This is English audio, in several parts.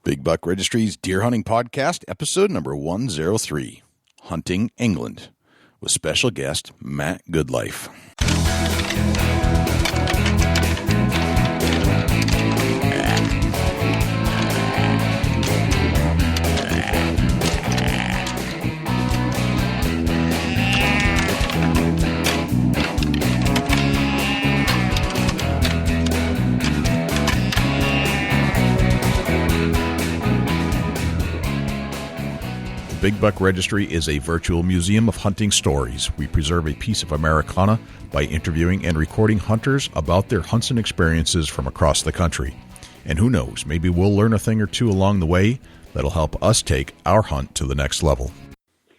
Big Buck Registry's Deer Hunting Podcast, episode number 103, Hunting England, with special guest Matt Goodlife. Big Buck Registry is a virtual museum of hunting stories. We preserve a piece of Americana by interviewing and recording hunters about their hunts and experiences from across the country. And who knows, maybe we'll learn a thing or two along the way that'll help us take our hunt to the next level.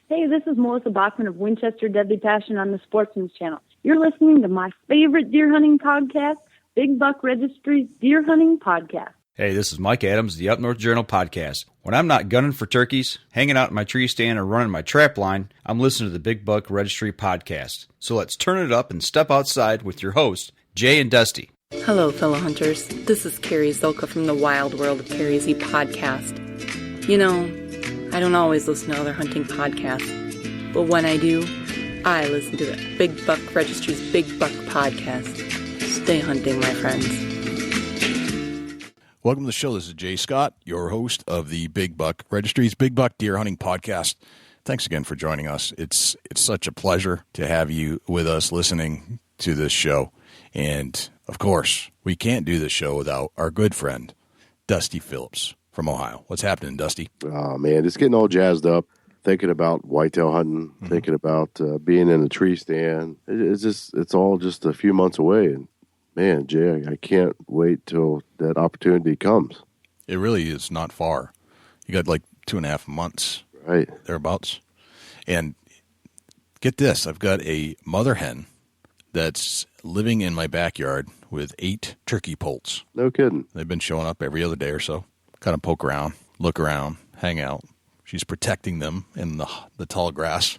Hey, this is Melissa Bachman of Winchester Deadly Passion on the Sportsman's Channel. You're listening to my favorite deer hunting podcast, Big Buck Registry's Deer Hunting Podcast. Hey, this is Mike Adams, the Up North Journal podcast. When I'm not gunning for turkeys, hanging out in my tree stand, or running my trap line, I'm listening to the Big Buck Registry podcast. So let's turn it up and step outside with your hosts, Jay and Dusty. Hello, fellow hunters. This is Carrie Zolka from the Wild World of Carrie Z podcast. You know, I don't always listen to other hunting podcasts, but when I do, I listen to the Big Buck Registry's Big Buck podcast. Stay hunting, my friends. Welcome to the show. This is Jay Scott, your host of the Big Buck Registry's Big Buck Deer Hunting Podcast. Thanks again for joining us. It's such a pleasure to have you with us listening to this show. And, of course, we can't do this show without our good friend, Dusty Phillips from Ohio. What's happening, Dusty? Oh, man, just getting all jazzed up, thinking about whitetail hunting, thinking about being in a tree stand. It's all just a few months away, and man, Jay, I can't wait till that opportunity comes. It really is not far. You got like 2.5 months, right? Thereabouts. And get this, I've got a mother hen that's living in my backyard with 8 turkey poults. No kidding. They've been showing up every other day or so. Kind of poke around, look around, hang out. She's protecting them in the tall grass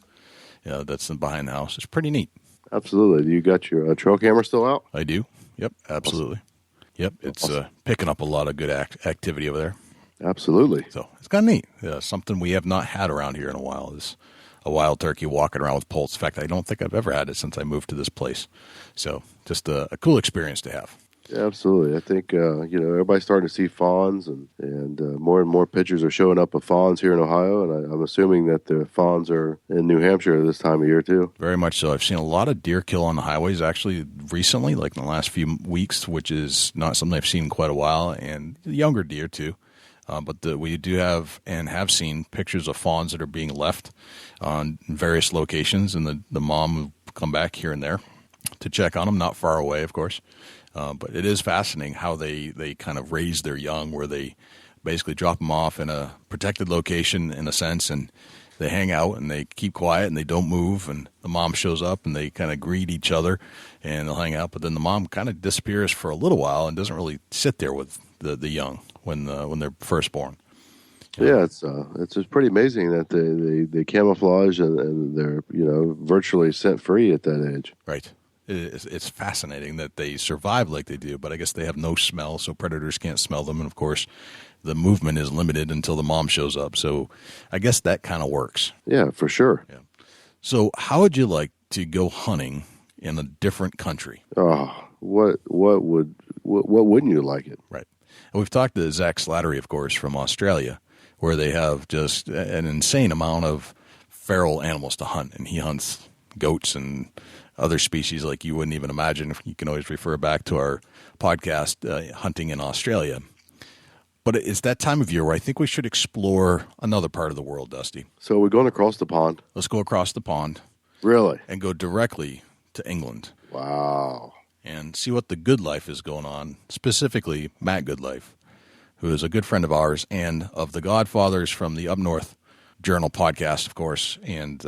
that's behind the house. It's pretty neat. Absolutely. You got your trail camera still out? I do. Yep, absolutely. Awesome. Yep, it's picking up a lot of good activity over there. Absolutely. So it's kind of neat. Something we have not had around here in a while is a wild turkey walking around with poults. In fact, I don't think I've ever had it since I moved to this place. So just a cool experience to have. Yeah, absolutely. I think, everybody's starting to see fawns, and more pictures are showing up of fawns here in Ohio, and I'm assuming that the fawns are in New Hampshire this time of year, too. Very much so. I've seen a lot of deer kill on the highways, actually, recently, like in the last few weeks, which is not something I've seen in quite a while, and younger deer, too. But we do have and have seen pictures of fawns that are being left on various locations, and the mom will come back here and there to check on them, not far away, of course. But it is fascinating how they kind of raise their young, where they basically drop them off in a protected location, in a sense, and they hang out and they keep quiet and they don't move, and the mom shows up and they kind of greet each other and they'll hang out. But then the mom kind of disappears for a little while and doesn't really sit there with the young when they're first born. Yeah, it's just pretty amazing that they camouflage and they're virtually scent free at that age. Right. It's fascinating that they survive like they do, but I guess they have no smell, so predators can't smell them. And, of course, the movement is limited until the mom shows up. So I guess that kind of works. Yeah, for sure. Yeah. So how would you like to go hunting in a different country? Oh, what wouldn't you like it? Right. And we've talked to Zach Slattery, of course, from Australia, where they have just an insane amount of feral animals to hunt. And he hunts goats and other species like you wouldn't even imagine. You can always refer back to our podcast, Hunting in Australia. But it's that time of year where I think we should explore another part of the world, Dusty. So we're going across the pond? Let's go across the pond. Really? And go directly to England. Wow. And see what the Goodlife is going on, specifically Matt Goodlife, who is a good friend of ours and of the Godfathers from the Up North Journal podcast, of course. And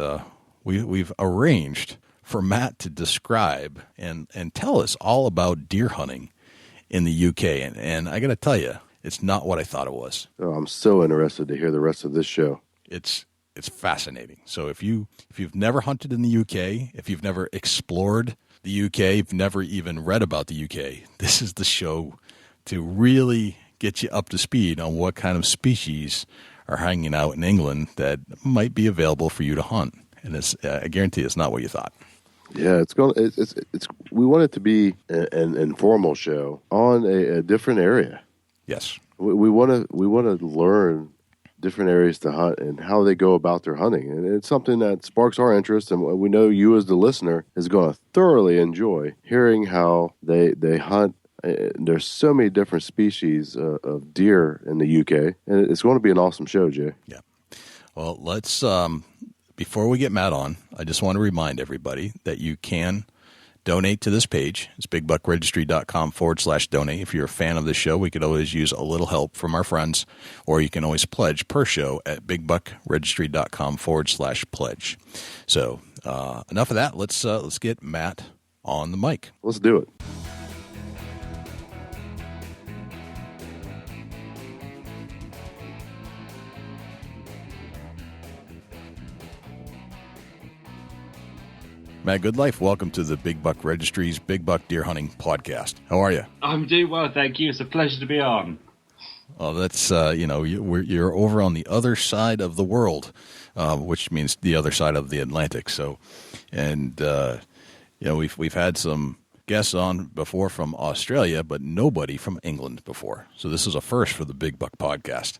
we've arranged for Matt to describe and tell us all about deer hunting in the UK. And I got to tell you, it's not what I thought it was. Oh, I'm so interested to hear the rest of this show. It's fascinating. So if you've never hunted in the UK, if you've never explored the UK, if you've never even read about the UK, this is the show to really get you up to speed on what kind of species are hanging out in England that might be available for you to hunt. And I guarantee it's not what you thought. Yeah, we want it to be an informal show on a different area. Yes. We want to learn different areas to hunt and how they go about their hunting. And it's something that sparks our interest, and we know you as the listener is going to thoroughly enjoy hearing how they hunt. There's so many different species of deer in the UK, and it's going to be an awesome show, Jay. Yeah. Well, let's, before we get Matt on, I just want to remind everybody that you can donate to this page. It's bigbuckregistry.com/donate. If you're a fan of the show, we could always use a little help from our friends, or you can always pledge per show at bigbuckregistry.com/pledge. So enough of that. Let's get Matt on the mic. Let's do it. Matt Goodlife, welcome to the Big Buck Registry's Big Buck Deer Hunting Podcast. How are you? I'm doing well, thank you. It's a pleasure to be on. Oh, that's, you're over on the other side of the world, which means the other side of the Atlantic. So, and, we've had some guests on before from Australia, but nobody from England before. So this is a first for the Big Buck Podcast.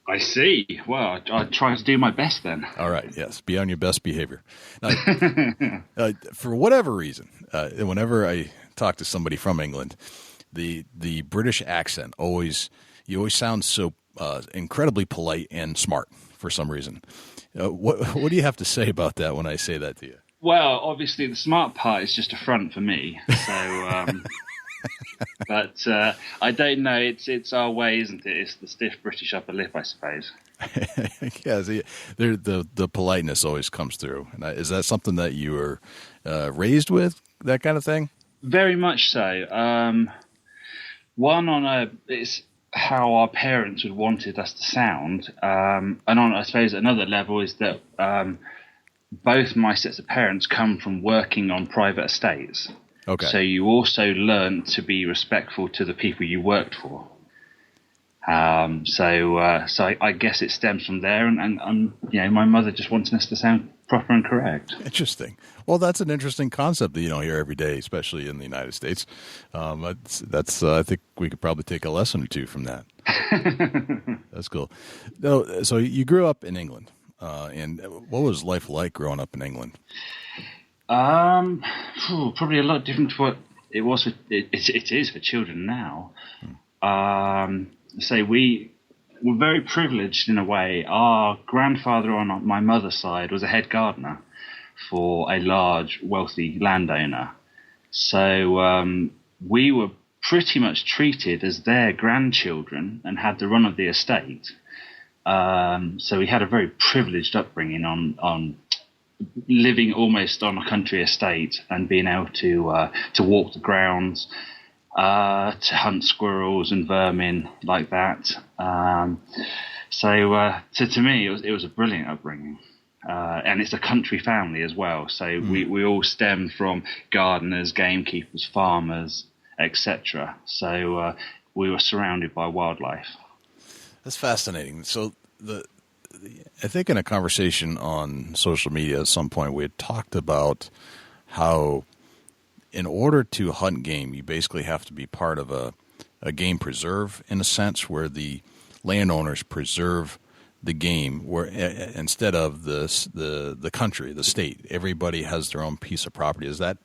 I see. Well, I try to do my best then. All right. Yes. Be on your best behavior. Now, for whatever reason, whenever I talk to somebody from England, the British accent you always sound so incredibly polite and smart for some reason. What do you have to say about that when I say that to you? Well, obviously the smart part is just a front for me. So, but I don't know. It's our way, isn't it? It's the stiff British upper lip, I suppose. Yeah, the politeness always comes through. And is that something that you were raised with, that kind of thing? Very much so. It's how our parents would wanted us to sound, and on, I suppose, another level is that both my sets of parents come from working on private estates. Okay. So you also learn to be respectful to the people you worked for. So I guess it stems from there, and my mother just wanted us to sound proper and correct. Interesting. Well, that's an interesting concept that you don't hear every day, especially in the United States. That's I think we could probably take a lesson or two from that. That's cool. No, so you grew up in England, and what was life like growing up in England? Probably a lot different to what it was. It is for children now. So we were very privileged in a way. Our grandfather on my mother's side was a head gardener for a large, wealthy landowner. So we were pretty much treated as their grandchildren and had the run of the estate. So we had a very privileged upbringing on living almost on a country estate and being able to walk the grounds, to hunt squirrels and vermin like that. So to me, it was a brilliant upbringing. And it's a country family as well. So we all stem from gardeners, gamekeepers, farmers, etc. So we were surrounded by wildlife. That's fascinating. So I think in a conversation on social media at some point, we had talked about how in order to hunt game, you basically have to be part of a game preserve in a sense where the landowners preserve the game where instead of the country, the state, everybody has their own piece of property. Is that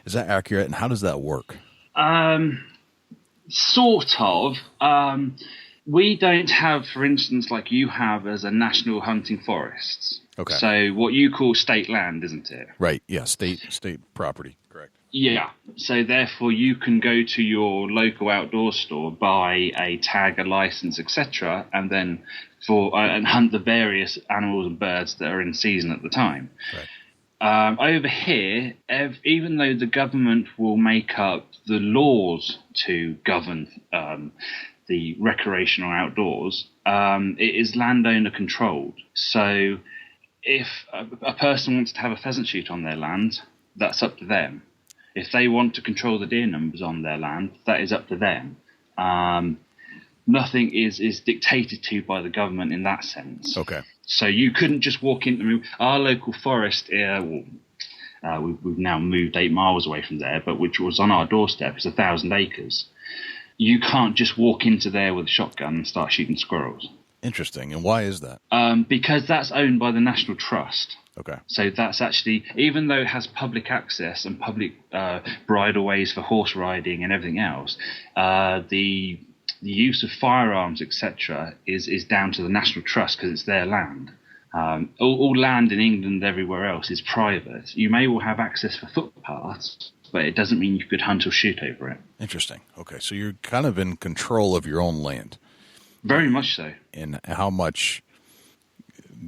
accurate? And how does that work? Sort of. We don't have, for instance, like you have as a national hunting forests. Okay. So what you call state land, isn't it? Right. Yeah. State property. Correct. Yeah. So therefore, you can go to your local outdoor store, buy a tag, a license, etc., and then and hunt the various animals and birds that are in season at the time. Right. Over here, even though the government will make up the laws to govern the recreational outdoors, it is landowner controlled. So if a person wants to have a pheasant shoot on their land, that's up to them. If they want to control the deer numbers on their land, that is up to them. nothing is dictated to by the government in that sense. Okay. So you couldn't just walk into our local forest. We've now moved 8 miles away from there, but which was on our doorstep. It's 1,000 acres. You can't just walk into there with a shotgun and start shooting squirrels. Interesting. And why is that? Because that's owned by the National Trust. Okay. So that's actually, even though it has public access and public bridleways for horse riding and everything else, the use of firearms, etc., is down to the National Trust because it's their land. All land in England, everywhere else, is private. You may well have access for footpaths, but it doesn't mean you could hunt or shoot over it. Interesting. Okay, so you're kind of in control of your own land. Very much so. And how much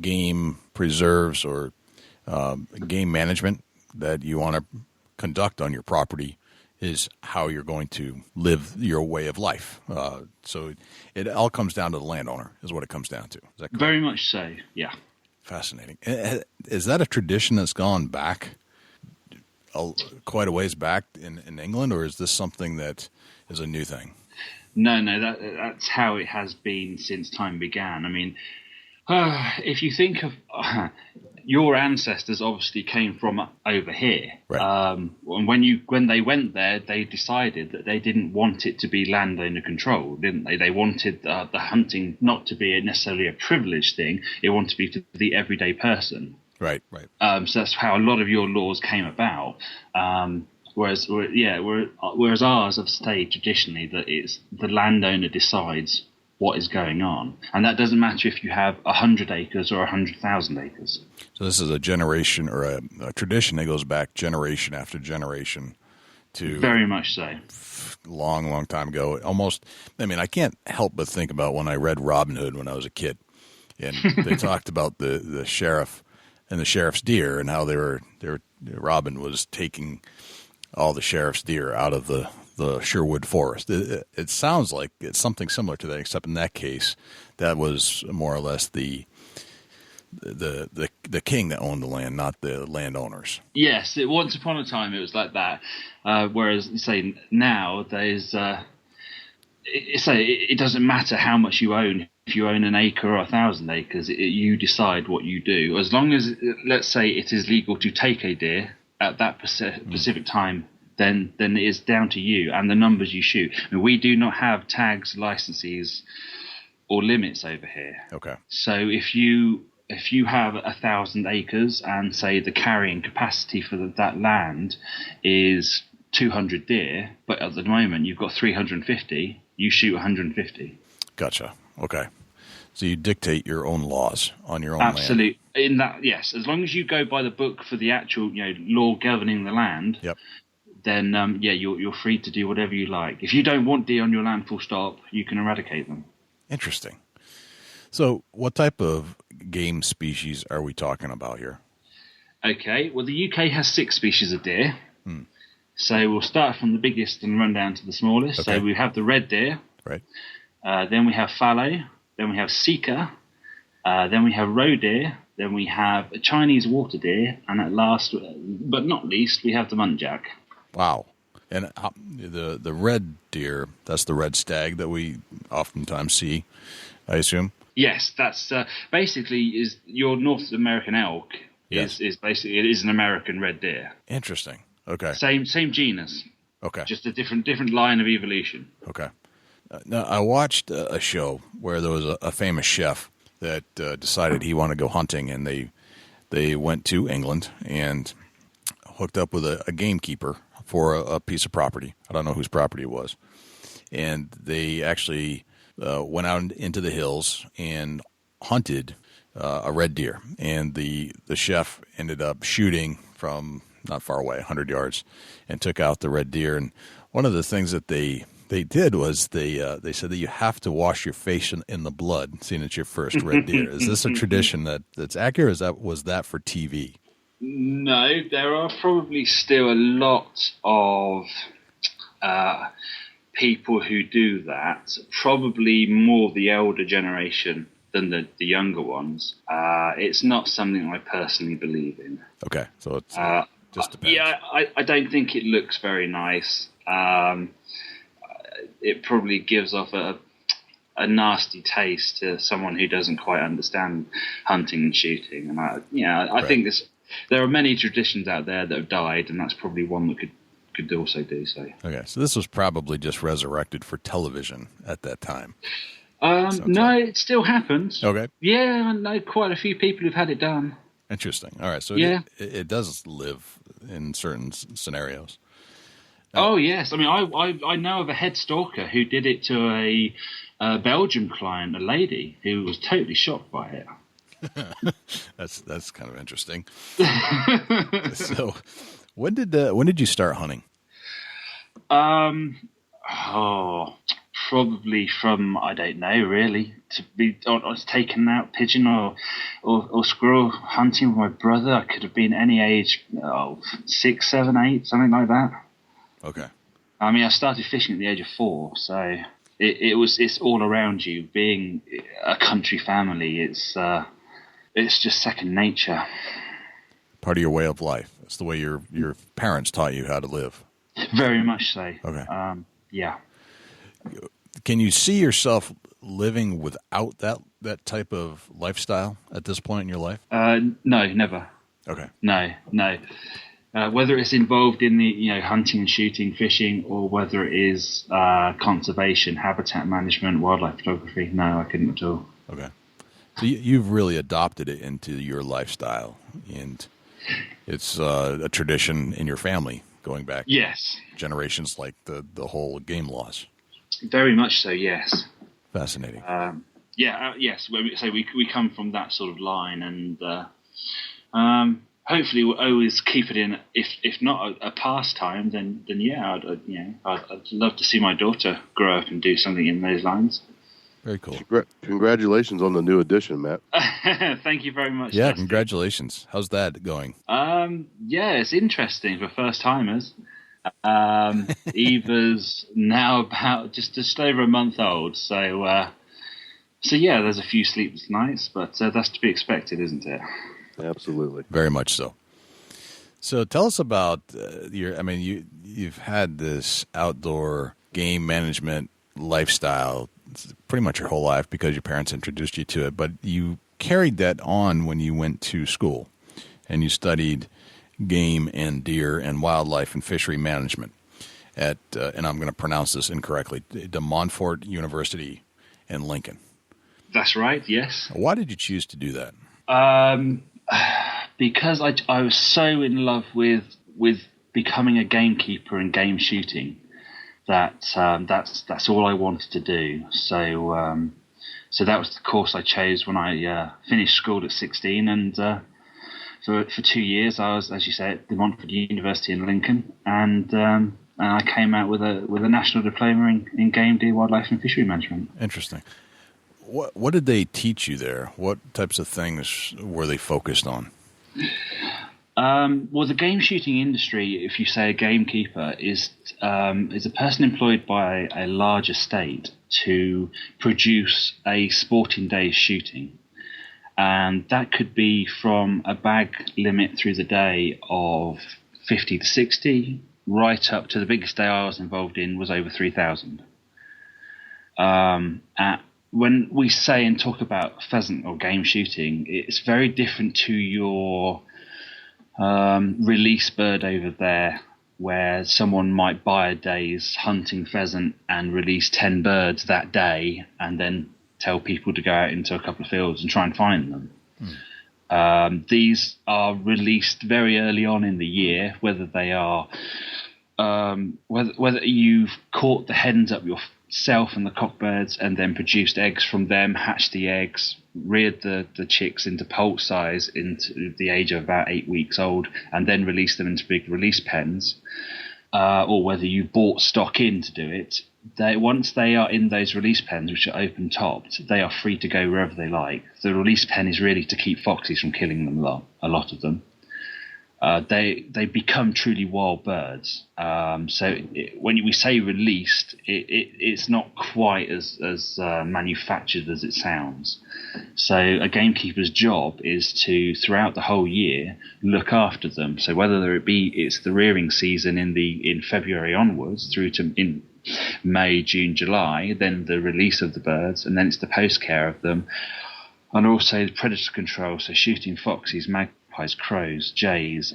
game preserves or game management that you want to conduct on your property is how you're going to live your way of life. So it all comes down to the landowner is what it comes down to. Is that correct? Very much so, yeah. Fascinating. Is that a tradition that's gone back quite a ways back in England, or is this something that is a new thing? No, that's how it has been since time began. I mean, if you think of your ancestors, obviously came from over here. Right. And when they went there, they decided that they didn't want it to be landowner controlled, didn't they? They wanted the hunting not to be necessarily a privileged thing. It wanted to be to the everyday person. Right. So that's how a lot of your laws came about. Whereas ours have stayed traditionally that it's the landowner decides what is going on, and that doesn't matter if you have 100 acres or 100,000 acres. So this is a generation or a tradition that goes back generation after generation to very much so. Long time ago. Almost. I mean, I can't help but think about when I read Robin Hood when I was a kid, and they talked about the sheriff and the sheriff's deer and how Robin was taking all the sheriff's deer out of the Sherwood Forest. It sounds like it's something similar to that, except in that case, that was more or less the king that owned the land, not the landowners. Yes, once upon a time it was like that. Whereas, say now there's, it doesn't matter how much you own. If you own an acre or 1,000 acres, you decide what you do. As long as, let's say, it is legal to take a deer at that specific time, then it is down to you and the numbers you shoot. I mean, we do not have tags, licenses, or limits over here. Okay. So if you have 1,000 acres and say the carrying capacity for that land is 200 deer, but at the moment you've got 350, you shoot 150. Gotcha. Okay. So you dictate your own laws on your own land. Absolutely. In that, yes. As long as you go by the book for the actual, law governing the land. Yep. Then you're free to do whatever you like. If you don't want deer on your land, full stop, you can eradicate them. Interesting. So what type of game species are we talking about here? Okay, well, the UK has 6 species of deer. So we'll start from the biggest and run down to the smallest. Okay. So we have the red deer. Right. Then we have fallow. Then we have Sika. Then we have roe deer. Then we have a Chinese water deer. And at last, but not least, we have the Muntjac. Wow. And the red deer, that's the red stag that we oftentimes see, I assume? Yes, that's basically is your North American elk. Yes. Is basically, it is an American red deer. Interesting. Okay. Same genus. Okay. Just a different line of evolution. Okay. Now, I watched a show where there was a famous chef that decided he wanted to go hunting, and they went to England and hooked up with a gamekeeper for a piece of property. I don't know whose property it was. And they actually went out into the hills and hunted a red deer. And the chef ended up shooting from not far away, 100 yards, and took out the red deer. And one of the things that they did was they said that you have to wash your face in the blood, seeing it's your first red deer. Is this a tradition that's accurate, or was that for TV? No, there are probably still a lot of people who do that, probably more the elder generation than the younger ones. It's not something I personally believe in. Okay, so it's just depends. Yeah, I don't think it looks very nice. It probably gives off a nasty taste to someone who doesn't quite understand hunting and shooting. And I think there are many traditions out there that have died, and that's probably one that could also do so. Okay, so this was probably just resurrected for television at that time. No, it still happens. Okay. Yeah, I know quite a few people who've had it done. Interesting. All right, so it does live in certain scenarios. Oh yes, I mean I know of a head stalker who did it to a Belgian client, a lady who was totally shocked by it. That's kind of interesting. So, when did you start hunting? Probably from, I don't know, really, to be I was taken out pigeon or squirrel hunting with my brother. I could have been any age, 6, 7, 8, something like that. Okay. I mean, I started fishing at the age of 4, so it's all around you. Being a country family, it's just second nature. Part of your way of life. It's the way your parents taught you how to live. Very much so. Okay. Yeah. Can you see yourself living without that type of lifestyle at this point in your life? No, never. Okay. No. Whether it's involved in the hunting and shooting, fishing, or whether it is conservation, habitat management, wildlife photography, no, I couldn't at all. Okay. So you've really adopted it into your lifestyle, and it's a tradition in your family going back generations, like the whole game laws. Very much so, yes. Fascinating. Yes. So we come from that sort of line, and hopefully we'll always keep it in. If not a pastime, then yeah, I'd love to see my daughter grow up and do something in those lines. Very cool. Congratulations on the new edition, Matt. Thank you very much. Yeah, Dusty. Congratulations. How's that going? It's interesting for first timers. Eva's now about just over a month old, so yeah, there's a few sleepless nights, but that's to be expected, isn't it? Absolutely, very much so. So tell us about you've had this outdoor game management lifestyle pretty much your whole life because your parents introduced you to it, but you carried that on when you went to school and you studied game and deer and wildlife and fishery management at, and I'm going to pronounce this incorrectly, De Montfort University in Lincoln. That's right, yes. Why did you choose to do that? Because I was so in love with becoming a gamekeeper and game shooting that that's all I wanted to do. So that was the course I chose when I finished school at 16, and for 2 years I was, as you say, at the Montfort University in Lincoln, and I came out with a national diploma in game, deer, wildlife, and fishery management. Interesting. What did they teach you there? What types of things were they focused on? Well, the game shooting industry, if you say a gamekeeper, is a person employed by a large estate to produce a sporting day's shooting. And that could be from a bag limit through the day of 50 to 60, right up to the biggest day I was involved in was over 3,000. When we say and talk about pheasant or game shooting, it's very different to your release bird over there, where someone might buy a day's hunting pheasant and release 10 birds that day and then tell people to go out into a couple of fields and try and find them. These are released very early on in the year, whether they are whether you've caught the hens up yourself and the cockbirds and then produced eggs from them, hatched the eggs, reared the chicks into poult size into the age of about 8 weeks old, and then released them into big release pens, or whether you bought stock in to do it. Once they are in those release pens, which are open topped, they are free to go wherever they like. The release pen is really to keep foxes from killing them a lot of them. They become truly wild birds. When we say released, it's not quite as manufactured as it sounds. So a gamekeeper's job is to, throughout the whole year, look after them. So whether it's the rearing season in February onwards through to May, June, July, then the release of the birds, and then it's the post-care of them, and also the predator control, so shooting foxes, magpies, crows, jays,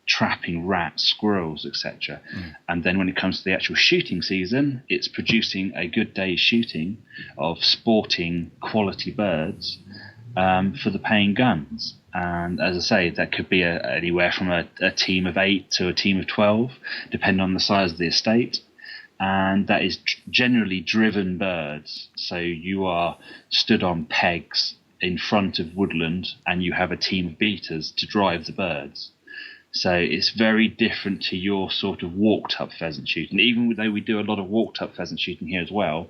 trapping rats, squirrels, etc. And then when it comes to the actual shooting season, it's producing a good day's shooting of sporting quality birds for the paying guns. And as I say, that could be anywhere from a team of 8 to a team of 12, depending on the size of the estate. And that is generally driven birds. So you are stood on pegs in front of woodland, and you have a team of beaters to drive the birds. So it's very different to your sort of walked-up pheasant shooting. Even though we do a lot of walked-up pheasant shooting here as well,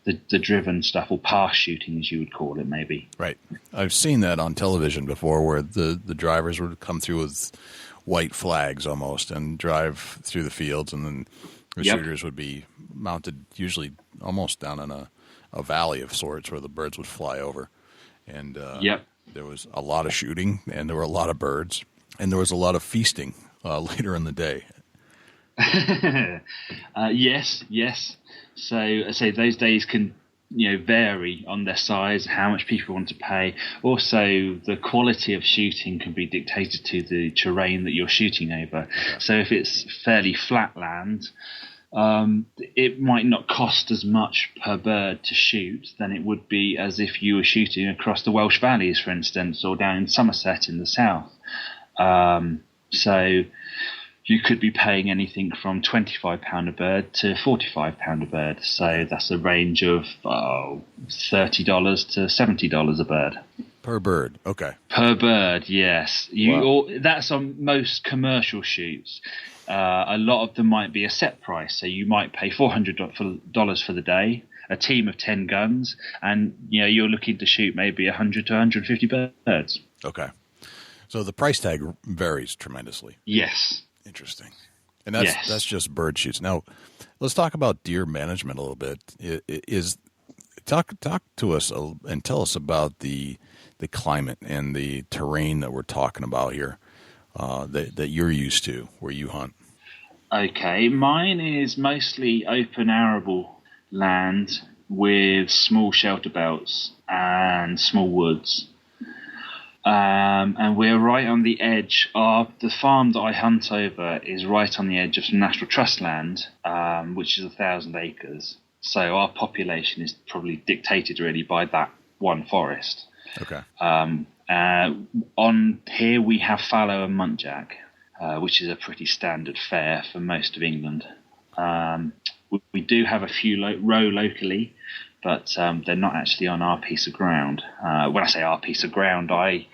the driven stuff, or pass shooting as you would call it, maybe. Right. I've seen that on television before, where the drivers would come through with white flags almost and drive through the fields, and then the shooters would be mounted usually almost down in a valley of sorts where the birds would fly over. And there was a lot of shooting, and there were a lot of birds. And there was a lot of feasting later in the day. Yes. So I say those days can vary on their size, how much people want to pay. Also, the quality of shooting can be dictated to the terrain that you're shooting over. So if it's fairly flat land, it might not cost as much per bird to shoot than it would be as if you were shooting across the Welsh Valleys, for instance, or down in Somerset in the south. So you could be paying anything from £25 a bird to £45 a bird. So that's a range of $30 to $70 a bird. Per bird, okay. Per bird, yes. That's on most commercial shoots. A lot of them might be a set price. So you might pay $400 for the day, a team of 10 guns, and you're looking to shoot maybe 100 to 150 birds. Okay. So the price tag varies tremendously. Yes. Interesting. And that's just bird shoots. Now, let's talk about deer management a little bit. Talk to us and tell us about the climate and the terrain that we're talking about here that you're used to where you hunt. Okay. Mine is mostly open arable land with small shelter belts and small woods. And we're right on the edge of the farm that I hunt over is right on the edge of some National Trust land, which is 1,000 acres. So our population is probably dictated really by that one forest. Okay. On here we have fallow and muntjac, which is a pretty standard fare for most of England. We do have a few roe locally, but they're not actually on our piece of ground. When I say our piece of ground, I'm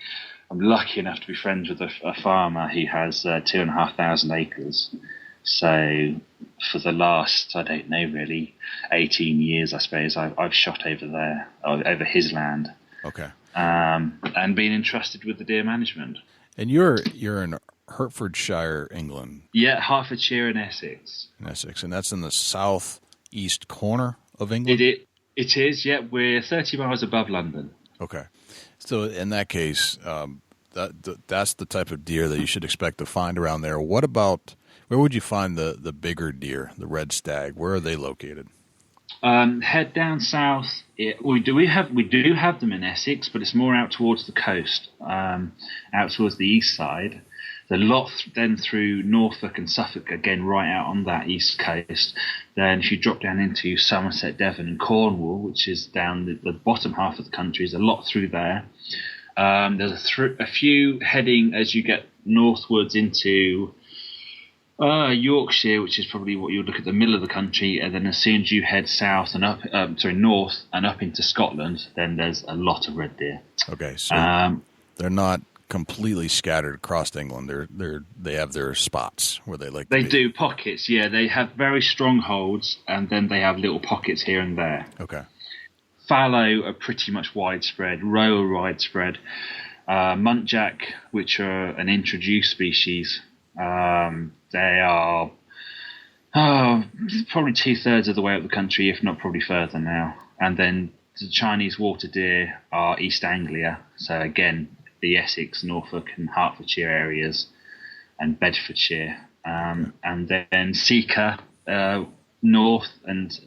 lucky enough to be friends with a farmer who has 2,500 acres. So for the last, 18 years, I suppose, I've shot over there, over his land. Okay. And been entrusted with the deer management. And you're in Hertfordshire, England. Yeah, Hertfordshire and Essex. And that's in the southeast corner of England? It is, yeah. We're 30 miles above London. Okay. So in that case, that's the type of deer that you should expect to find around there. What about, where would you find the bigger deer, the red stag? Where are they located? Head down south. We do have them in Essex, but it's more out towards the coast, out towards the east side. The lot then through Norfolk and Suffolk, again right out on that east coast. Then if you drop down into Somerset, Devon and Cornwall, which is down the bottom half of the country, is a lot through there. There's a few heading as you get northwards into Yorkshire, which is probably what you would look at the middle of the country, and then as soon as you head south and north and up into Scotland, then there's a lot of red deer. Okay, so they're not completely scattered across England. They have their spots where they like. They do pockets, yeah. They have very strongholds, and then they have little pockets here and there. Okay. Fallow are pretty much widespread. Roe are widespread. Muntjac, which are an introduced species, they are probably 2/3 of the way up the country, if not probably further now. And then the Chinese water deer are East Anglia. So again, the Essex, Norfolk and Hertfordshire areas and Bedfordshire. And then Sika, north and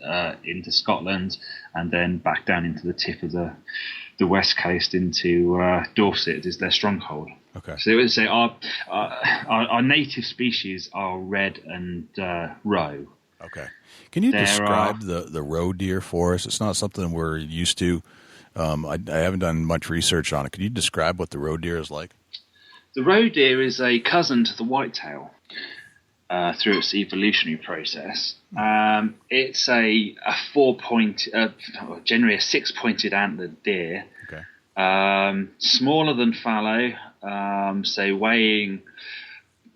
into Scotland, and then back down into the tip of the west coast into Dorset is their stronghold. Okay. So they would say our native species are red and roe. Okay. Can you describe the roe deer for us? It's not something we're used to. I haven't done much research on it. Could you describe what the roe deer is like? The roe deer is a cousin to the whitetail through its evolutionary process. It's a generally a 6-pointed antlered deer. Okay. Smaller than fallow, so weighing.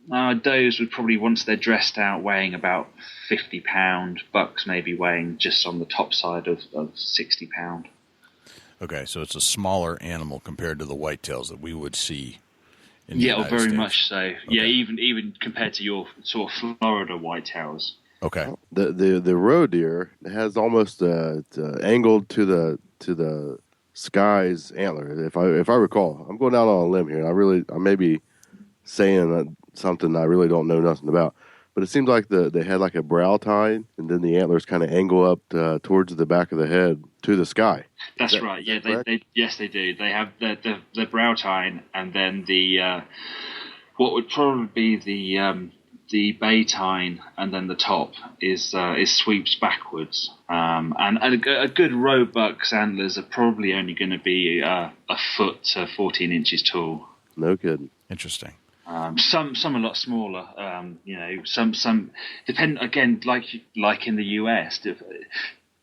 Does would probably, once they're dressed out, weighing about 50 pound. Bucks maybe weighing just on the top side of 60 pound. Okay, so it's a smaller animal compared to the whitetails that we would see in the United very States. Much so. Okay. Yeah, even compared to your sort of Florida whitetails. Okay. The roe deer has almost angled to the sky's antler. If I recall, I'm going out on a limb here. I may be saying something I really don't know nothing about, but it seems like they had like a brow tine, and then the antlers kind of angle up towards the back of the head to the sky. That's right. Yeah, they do. They have the brow tine, and then the what would probably be the bay tine, and then the top is sweeps backwards. And a good roe buck's antlers are probably only going to be a foot to 14 inches tall. No kidding. Interesting. Some a lot smaller. Some depend again, like in the US,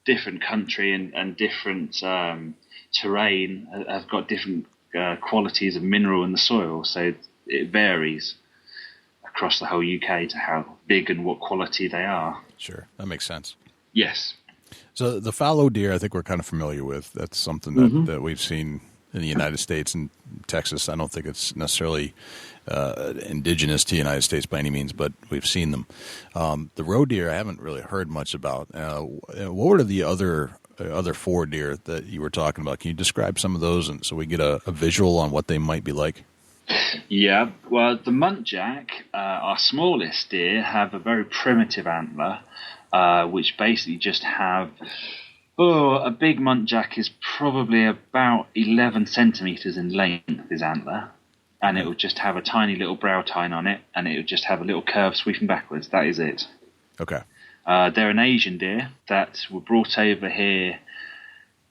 different country and different terrain have got different qualities of mineral in the soil, so it varies across the whole UK to how big and what quality they are. Sure, that makes sense. Yes. So the fallow deer, I think we're kind of familiar with. That's something that we've seen in the United States and Texas. I don't think it's necessarily indigenous to the United States by any means, but we've seen them. The roe deer, I haven't really heard much about. What are the other 4 deer that you were talking about? Can you describe some of those, and so we get a visual on what they might be like? Yeah, well, the Muntjac, our smallest deer, have a very primitive antler, which basically just have. A big Muntjac is probably about 11 centimeters in length, his antler, and it will just have a tiny little brow tine on it, and it will just have a little curve sweeping backwards. That is it. Okay. They're an Asian deer that were brought over here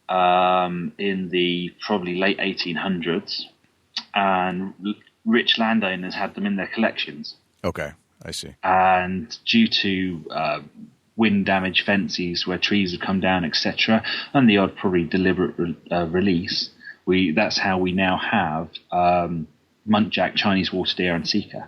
in the probably late 1800s, and rich landowners had them in their collections. Okay, I see. And due to wind damage fences where trees have come down, etc., and the odd probably deliberate release, that's how we now have Muntjac, Chinese water deer, and Sika.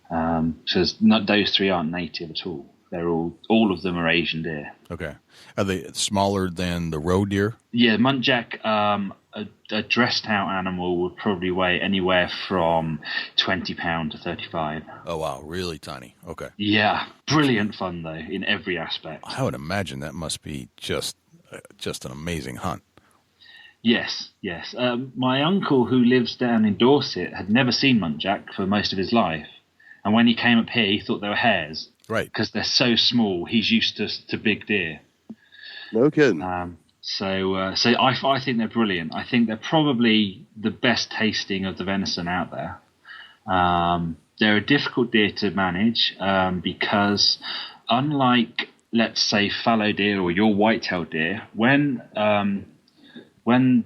So those 3 aren't native at all. They're all of them are Asian deer. Okay. Are they smaller than the roe deer? Yeah, Muntjac, a dressed out animal would probably weigh anywhere from 20 pound to 35. Oh wow, really tiny. Okay. Yeah, brilliant fun though in every aspect. I would imagine that must be just an amazing hunt. Yes. My uncle, who lives down in Dorset, had never seen Muntjac for most of his life, and when he came up here, he thought they were hares. Right. Because they're so small. He's used to big deer. No kidding. So I think they're brilliant. I think they're probably the best tasting of the venison out there. They're a difficult deer to manage because unlike, let's say, fallow deer or your whitetail deer, when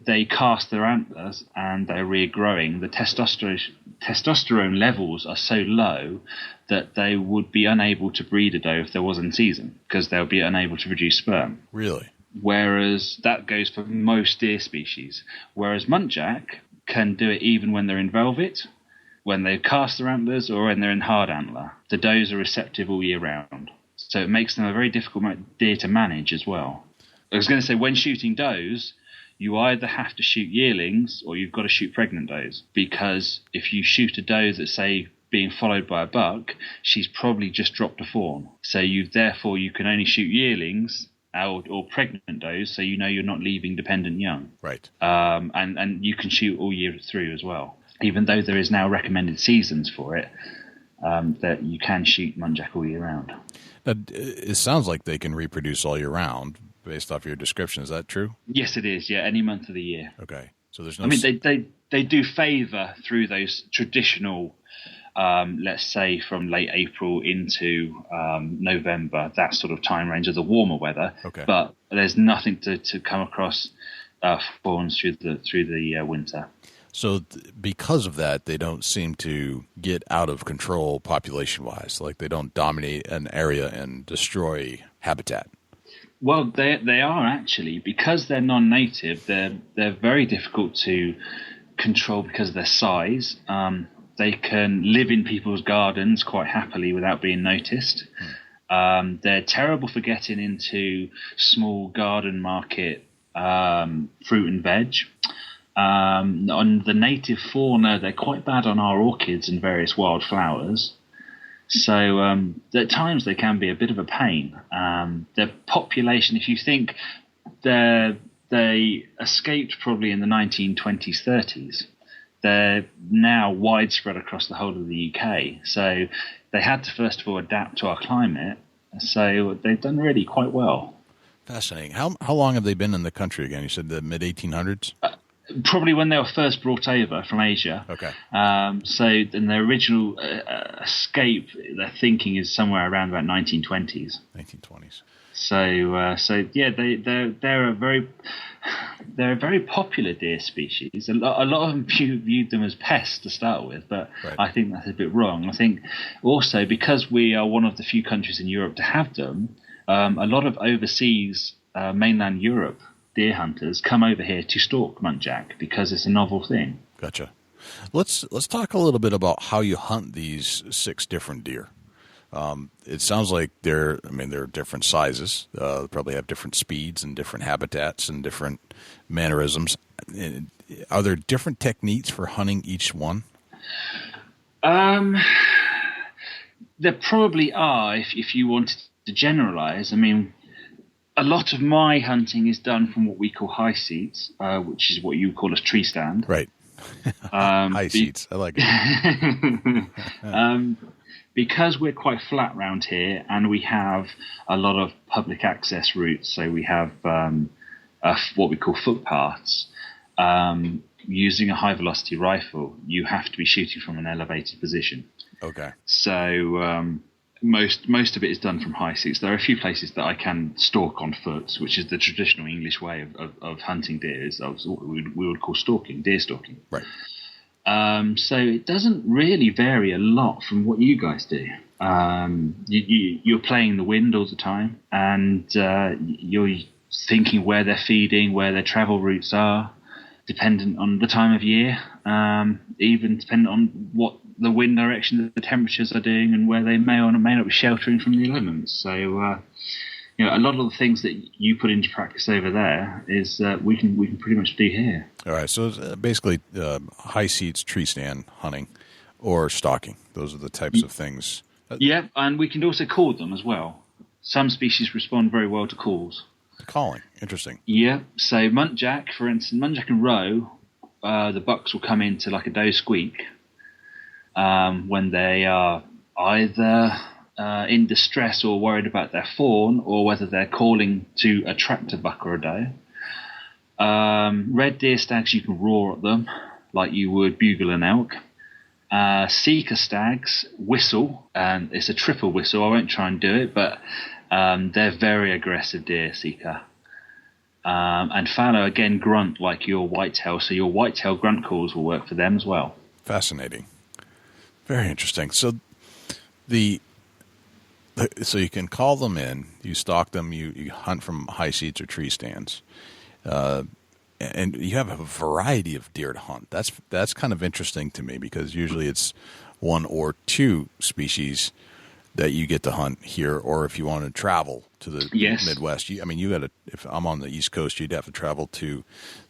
they cast their antlers and they're regrowing, the testosterone levels are so low that they would be unable to breed a doe if there was in season, because they'll be unable to produce sperm. Really? Whereas that goes for most deer species. Whereas Muntjac can do it even when they're in velvet, when they cast their antlers, or when they're in hard antler. The does are receptive all year round. So it makes them a very difficult deer to manage as well. I was going to say, when shooting does, you either have to shoot yearlings or you've got to shoot pregnant does. Because if you shoot a doe that's, say, being followed by a buck, she's probably just dropped a fawn. So you can only shoot yearlings or pregnant does, so you know you're not leaving dependent young. Right. And you can shoot all year through as well. Even though there is now recommended seasons for it, that you can shoot Muntjac all year round. It sounds like they can reproduce all year round based off your description. Is that true? Yes, it is. Yeah, any month of the year. Okay. So there's no... I mean, they do favour through those traditional, let's say from late April into November, that sort of time range of the warmer weather. Okay. But there's nothing to come across fawns through the winter. So because of that, they don't seem to get out of control population-wise. Like they don't dominate an area and destroy habitat. Well, they are actually, because they're non-native. They're very difficult to control because of their size. They can live in people's gardens quite happily without being noticed. They're terrible for getting into small garden market fruit and veg. On the native fauna, they're quite bad on our orchids and various wildflowers. So at times they can be a bit of a pain. Their population, if you think they escaped probably in the 1920s, 30s, they're now widespread across the whole of the UK. So they had to first of all adapt to our climate. So they've done really quite well. Fascinating. How long have they been in the country again? You said the mid-1800s? Probably when they were first brought over from Asia. Okay. So in their original escape, their thinking is somewhere around about 1920s. 1920s. So yeah, they're a very popular deer species. A lot of them viewed them as pests to start with, but right. I think that's a bit wrong. I think also because we are one of the few countries in Europe to have them, a lot of overseas mainland Europe deer hunters come over here to stalk muntjac because it's a novel thing. Gotcha. Let's talk a little bit about how you hunt these 6 different deer. It sounds like they're different sizes. They probably have different speeds and different habitats and different mannerisms. Are there different techniques for hunting each one? There probably are. If you wanted to generalize, I mean, a lot of my hunting is done from what we call high seats, which is what you call a tree stand. Right. High seats. I like it. Because we're quite flat round here and we have a lot of public access routes, so we have what we call footpaths, using a high velocity rifle, you have to be shooting from an elevated position. Okay. So most of it is done from high seats. There are a few places that I can stalk on foot, which is the traditional English way of hunting deer, is what we would call stalking, deer stalking. Right. So it doesn't really vary a lot from what you guys do. You're playing the wind all the time, and you're thinking where they're feeding, where their travel routes are, dependent on the time of year, even dependent on what the wind direction, the temperatures are doing, and where they may or may not be sheltering from the elements. So, a lot of the things that you put into practice over there is we can pretty much do here. All right. So basically, high seats, tree stand hunting, or stalking. Those are the types of things. Yeah, and we can also call them as well. Some species respond very well to calls. Calling, interesting. Yeah. So muntjac, for instance, muntjac and roe, the bucks will come into like a doe squeak. When they are either in distress or worried about their fawn, or whether they're calling to attract a buck or a doe. Red deer stags, you can roar at them like you would bugle an elk. Sika stags whistle, and it's a triple whistle. I won't try and do it, but they're very aggressive deer, Sika. And fallow, again, grunt like your whitetail, so your whitetail grunt calls will work for them as well. Fascinating. Very interesting. So so you can call them in, you stalk them, you hunt from high seats or tree stands, and you have a variety of deer to hunt. That's kind of interesting to me, because usually it's 1 or 2 species that you get to hunt here, or if you want to travel to the Midwest. If I'm on the East Coast, you'd have to travel to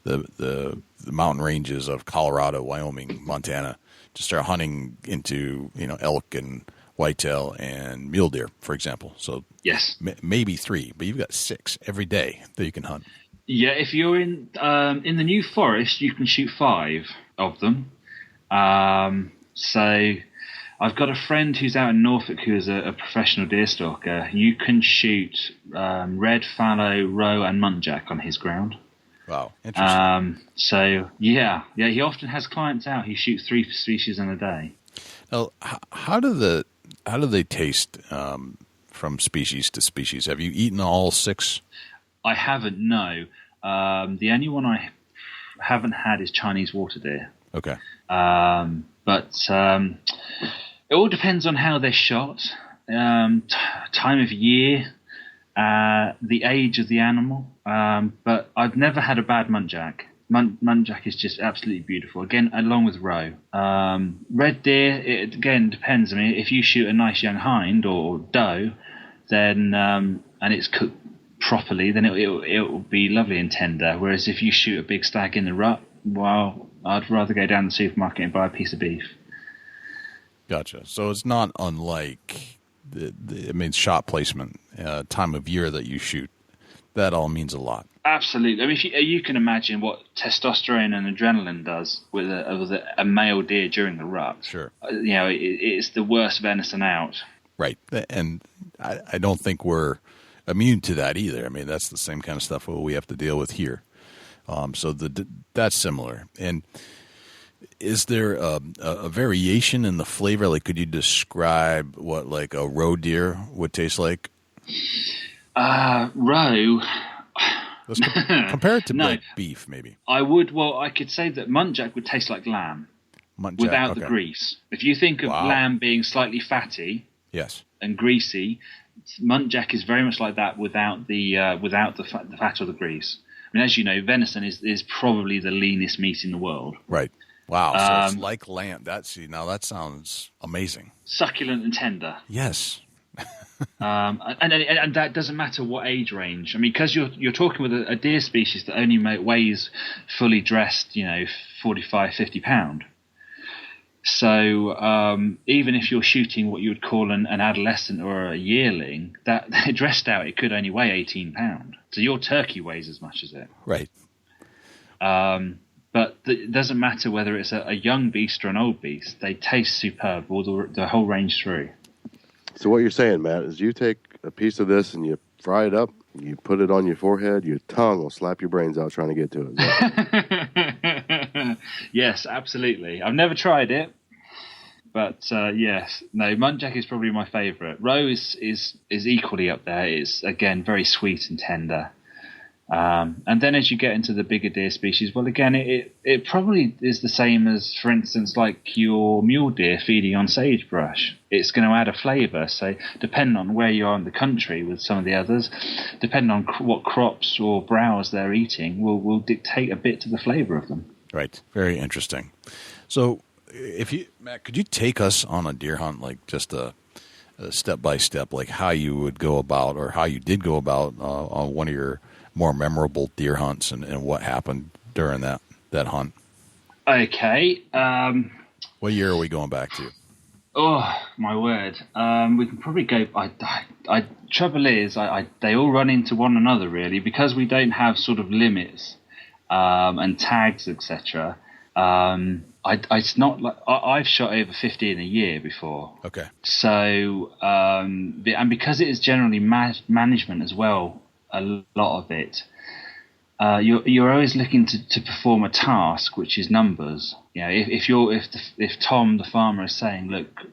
the mountain ranges of Colorado, Wyoming, Montana, to start hunting into elk and whitetail and mule deer, for example. So yes, maybe 3, but you've got 6 every day that you can hunt. Yeah, if you're in the New Forest, you can shoot 5 of them. So I've got a friend who's out in Norfolk who is a professional deer stalker. You can shoot red, fallow, roe, and muntjac on his ground. Wow, interesting. So yeah, he often has clients out. He shoots 3 species in a day. Now, how do they taste from species to species? Have you eaten all 6? I haven't. No, the only one I haven't had is Chinese water deer. Okay. But it all depends on how they're shot, time of year, the age of the animal. But I've never had a bad muntjac. Muntjac is just absolutely beautiful. Again, along with roe. Red deer, it again depends. I mean, if you shoot a nice young hind or doe, then and it's cooked properly, then it will be lovely and tender. Whereas if you shoot a big stag in the rut, well, I'd rather go down the supermarket and buy a piece of beef. Gotcha. So it's not unlike shot placement, time of year that you shoot. That all means a lot. Absolutely. I mean, you can imagine what testosterone and adrenaline does with a male deer during the rut. Sure. It's the worst venison out. Right. And I don't think we're immune to that either. I mean, that's the same kind of stuff we have to deal with here. So that's similar. And is there a variation in the flavor? Like, could you describe what like a roe deer would taste like? Roe. Let's compare it to No. beef, maybe. I would. Well, I could say that muntjac would taste like lamb without the grease. If you think of lamb being slightly fatty, yes, and greasy, muntjac is very much like that without the fat or the grease. I mean, as you know, venison is probably the leanest meat in the world. Right. Wow. So it's like lamb. That sounds amazing. Succulent and tender. Yes. And that doesn't matter what age range. I mean, because you're talking with a deer species that only weighs fully dressed, 45, 50 pound. So even if you're shooting what you would call an adolescent or a yearling, that dressed out, it could only weigh 18 pound. So your turkey weighs as much as it. Right. But it doesn't matter whether it's a young beast or an old beast. They taste superb all the whole range through. So what you're saying, Matt, is you take a piece of this and you fry it up, you put it on your forehead, your tongue will slap your brains out trying to get to it. Yes, absolutely. I've never tried it, but yes. No, muntjac is probably my favourite. Roe is equally up there. It's, again, very sweet and tender. And then as you get into the bigger deer species, well, again, it probably is the same as, for instance, like your mule deer feeding on sagebrush. It's going to add a flavour. So depending on where you are in the country with some of the others, depending on what crops or browse they're eating, will dictate a bit to the flavour of them. Right. Very interesting. So Matt, could you take us on a deer hunt, like just a step-by-step, like how you would go about or how you did go about on one of your more memorable deer hunts and what happened during that hunt? Okay. What year are we going back to? Oh, my word. We can probably go... trouble is, they all run into one another, really, because we don't have sort of limits and tags, etc. It's not like... I've shot over 50 in a year before. Okay. So, and because it is generally management as well, a lot of it, you're always looking to perform a task, which is numbers. If Tom the farmer is saying, look,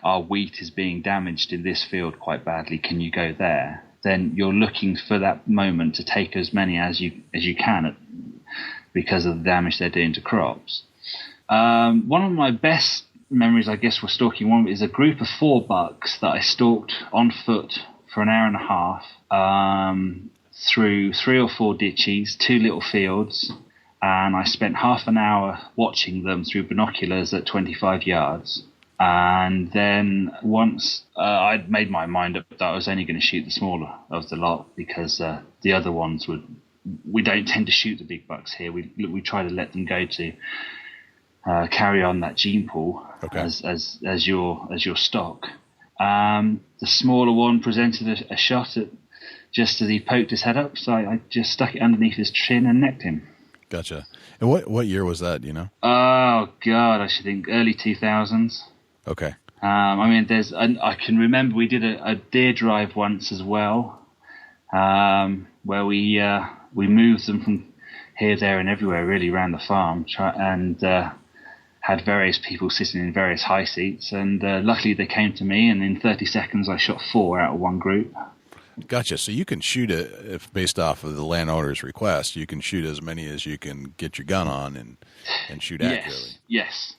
our wheat is being damaged in this field quite badly, can you go there? Then you're looking for that moment to take as many as you can because of the damage they're doing to crops. One of my best memories, I guess, was stalking one is a group of 4 bucks that I stalked on foot for an hour and a half through 3 or 4 ditches, 2 little fields, and I spent half an hour watching them through binoculars at 25 yards. And then once I'd made my mind up that I was only going to shoot the smaller of the lot because the other ones we don't tend to shoot the big bucks here. We try to let them go to carry on that gene pool as your stock. The smaller one presented a shot at just as he poked his head up, so I just stuck it underneath his chin and necked him. Gotcha. And what year was that, do you know? Oh, God, I should think early 2000s. Okay. I mean, I can remember we did a deer drive once as well, where we moved them from here, there, and everywhere, really, around the farm, and had various people sitting in various high seats. And luckily, they came to me, and in 30 seconds, I shot 4 out of one group. Gotcha. So you can shoot it if based off of the landowner's request. You can shoot as many as you can get your gun on and shoot accurately. Yes.